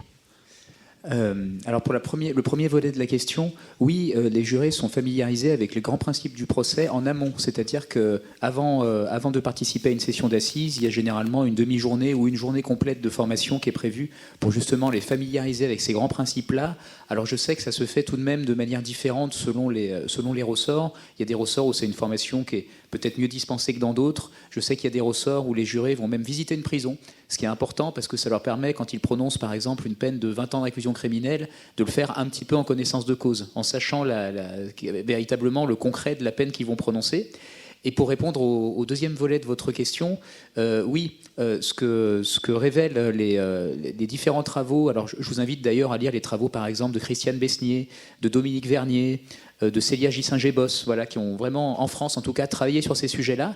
Alors pour le premier volet de la question, oui, les jurés sont familiarisés avec les grands principes du procès en amont, c'est-à-dire que avant de participer à une session d'assises, il y a généralement une demi-journée ou une journée complète de formation qui est prévue pour justement les familiariser avec ces grands principes-là. Alors je sais que ça se fait tout de même de manière différente selon les ressorts. Il y a des ressorts où c'est une formation qui est peut-être mieux dispensée que dans d'autres. Je sais qu'il y a des ressorts où les jurés vont même visiter une prison, ce qui est important parce que ça leur permet, quand ils prononcent par exemple une peine de 20 ans de réclusion criminelle, de le faire un petit peu en connaissance de cause, en sachant véritablement le concret de la peine qu'ils vont prononcer. Et pour répondre au deuxième volet de votre question, oui, ce que révèlent les différents travaux, alors je vous invite d'ailleurs à lire les travaux par exemple de Christiane Besnier, de Dominique Vernier, de Célia Gissin-Gébos, voilà, qui ont vraiment, en France en tout cas, travaillé sur ces sujets-là.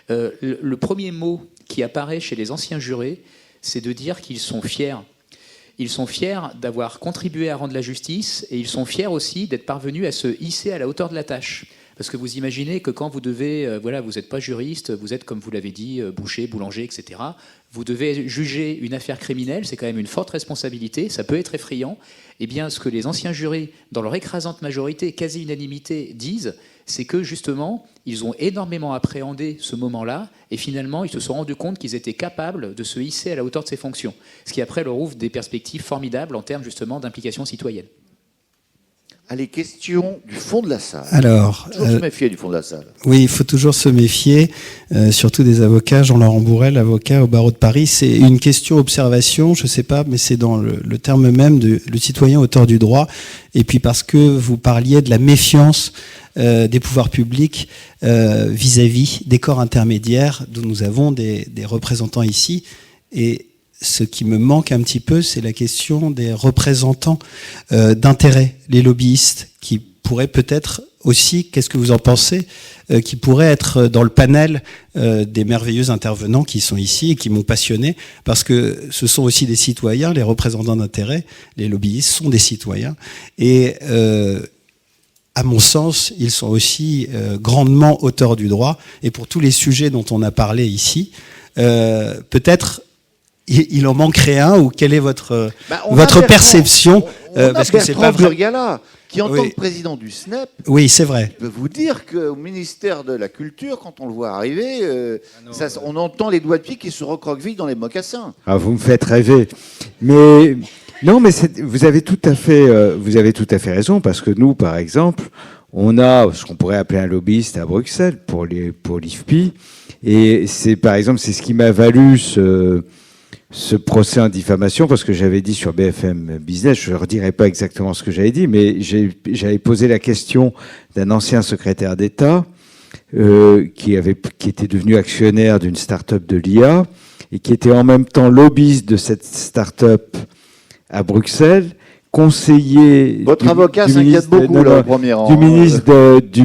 Le premier mot qui apparaît chez les anciens jurés, c'est de dire qu'ils sont fiers. Ils sont fiers d'avoir contribué à rendre la justice et ils sont fiers aussi d'être parvenus à se hisser à la hauteur de la tâche. Parce que vous imaginez que quand vous devez, vous n'êtes pas juriste, vous êtes, comme vous l'avez dit, boucher, boulanger, etc. Vous devez juger une affaire criminelle, c'est quand même une forte responsabilité, ça peut être effrayant. Eh bien, ce que les anciens jurés, dans leur écrasante majorité, quasi-unanimité, disent, c'est que justement, ils ont énormément appréhendé ce moment-là, et finalement, ils se sont rendus compte qu'ils étaient capables de se hisser à la hauteur de ces fonctions. Ce qui après leur ouvre des perspectives formidables en termes justement d'implication citoyenne. Allez, question du fond de la salle. Alors, toujours se méfier du fond de la salle. Oui, il faut toujours se méfier, surtout des avocats. Jean-Laurent Bourrel, avocat au barreau de Paris. C'est une question observation, je ne sais pas, mais c'est dans le terme même de le citoyen auteur du droit. Et puis parce que vous parliez de la méfiance des pouvoirs publics vis-à-vis des corps intermédiaires dont nous avons des représentants ici. Et ce qui me manque un petit peu, c'est la question des représentants d'intérêt, les lobbyistes, qui pourraient peut-être aussi, qu'est-ce que vous en pensez, qui pourraient être dans le panel des merveilleux intervenants qui sont ici et qui m'ont passionné, parce que ce sont aussi des citoyens, les représentants d'intérêt, les lobbyistes sont des citoyens, et à mon sens, ils sont aussi grandement auteurs du droit, et pour tous les sujets dont on a parlé ici, peut-être il en manquerait un, ou quelle est votre perception parce que c'est pas Burgala, qui en tant que président du SNEP, oui, c'est vrai. Je peux vous dire qu'au ministère de la Culture, quand on le voit arriver, on entend les doigts de pied qui se recroquevillent dans les mocassins. Ah, vous me faites rêver. Mais non, mais vous avez tout à fait raison, parce que nous, par exemple, on a ce qu'on pourrait appeler un lobbyiste à Bruxelles pour l'IFPI, et c'est par exemple ce qui m'a valu ce procès en diffamation, parce que j'avais dit sur BFM Business, je ne redirai pas exactement ce que j'avais dit, mais j'avais posé la question d'un ancien secrétaire d'État qui était devenu actionnaire d'une start-up de l'IA et qui était en même temps lobbyiste de cette start-up à Bruxelles, conseiller Votre avocat s'inquiète beaucoup là, au premier rang. Du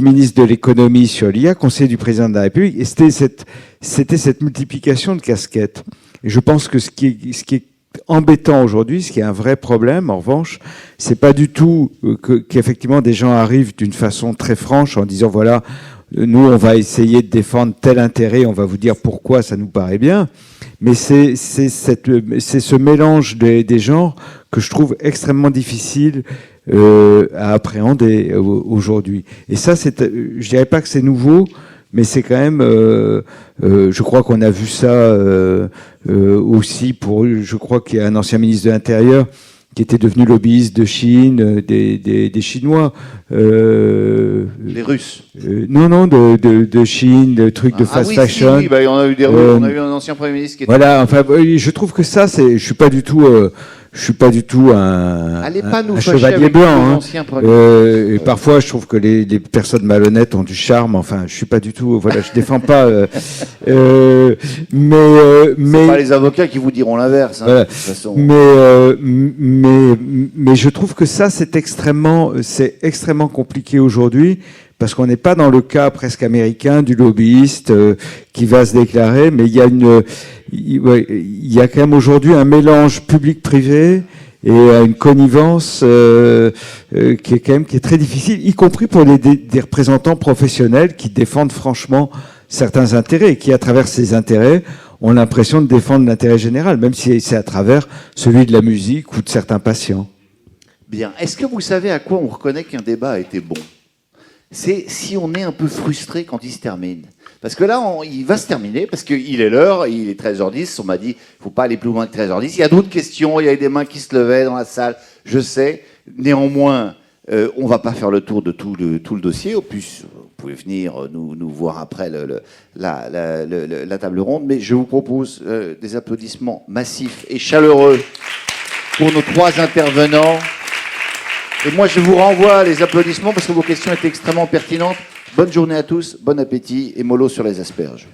ministre de l'économie sur l'IA, conseiller du président de la République, et c'était cette multiplication de casquettes. Et je pense que ce qui est embêtant aujourd'hui, ce qui est un vrai problème, en revanche, c'est pas du tout qu'effectivement des gens arrivent d'une façon très franche en disant voilà, nous on va essayer de défendre tel intérêt, on va vous dire pourquoi ça nous paraît bien, mais c'est ce mélange des genres que je trouve extrêmement difficile à appréhender aujourd'hui. Et ça, je dirais pas que c'est nouveau, mais c'est quand même, je crois qu'on a vu ça aussi je crois qu'il y a un ancien ministre de l'Intérieur qui était devenu lobbyiste de Chine, des Chinois. Les Russes. Non, de Chine, de trucs de fast fashion. Oui, on a eu des Russes, on a eu un ancien Premier ministre qui était... Voilà, enfin, je trouve que ça, je suis pas du tout je suis pas du tout un chevalier blanc. Et parfois, je trouve que les personnes malhonnêtes ont du charme. Enfin, je suis pas du tout. Voilà, je défends pas. C'est pas les avocats qui vous diront l'inverse. Hein, voilà. De toute façon. Mais je trouve que ça, c'est extrêmement compliqué aujourd'hui. Parce qu'on n'est pas dans le cas presque américain du lobbyiste qui va se déclarer, mais il y a quand même aujourd'hui un mélange public-privé et une connivence qui est très difficile, y compris pour des représentants professionnels qui défendent franchement certains intérêts et qui, à travers ces intérêts, ont l'impression de défendre l'intérêt général, même si c'est à travers celui de la musique ou de certains patients. Bien. Est-ce que vous savez à quoi on reconnaît qu'un débat a été bon ? C'est si on est un peu frustré quand il se termine. Parce que là, il va se terminer, parce qu'il est l'heure, il est 13h10, on m'a dit, il ne faut pas aller plus loin que 13h10. Il y a d'autres questions, il y a des mains qui se levaient dans la salle, je sais. Néanmoins, on ne va pas faire le tour de tout le dossier. Au plus, vous pouvez venir nous voir après la table ronde, mais je vous propose des applaudissements massifs et chaleureux pour nos 3 intervenants. Et moi, je vous renvoie les applaudissements parce que vos questions étaient extrêmement pertinentes. Bonne journée à tous, bon appétit et mollo sur les asperges.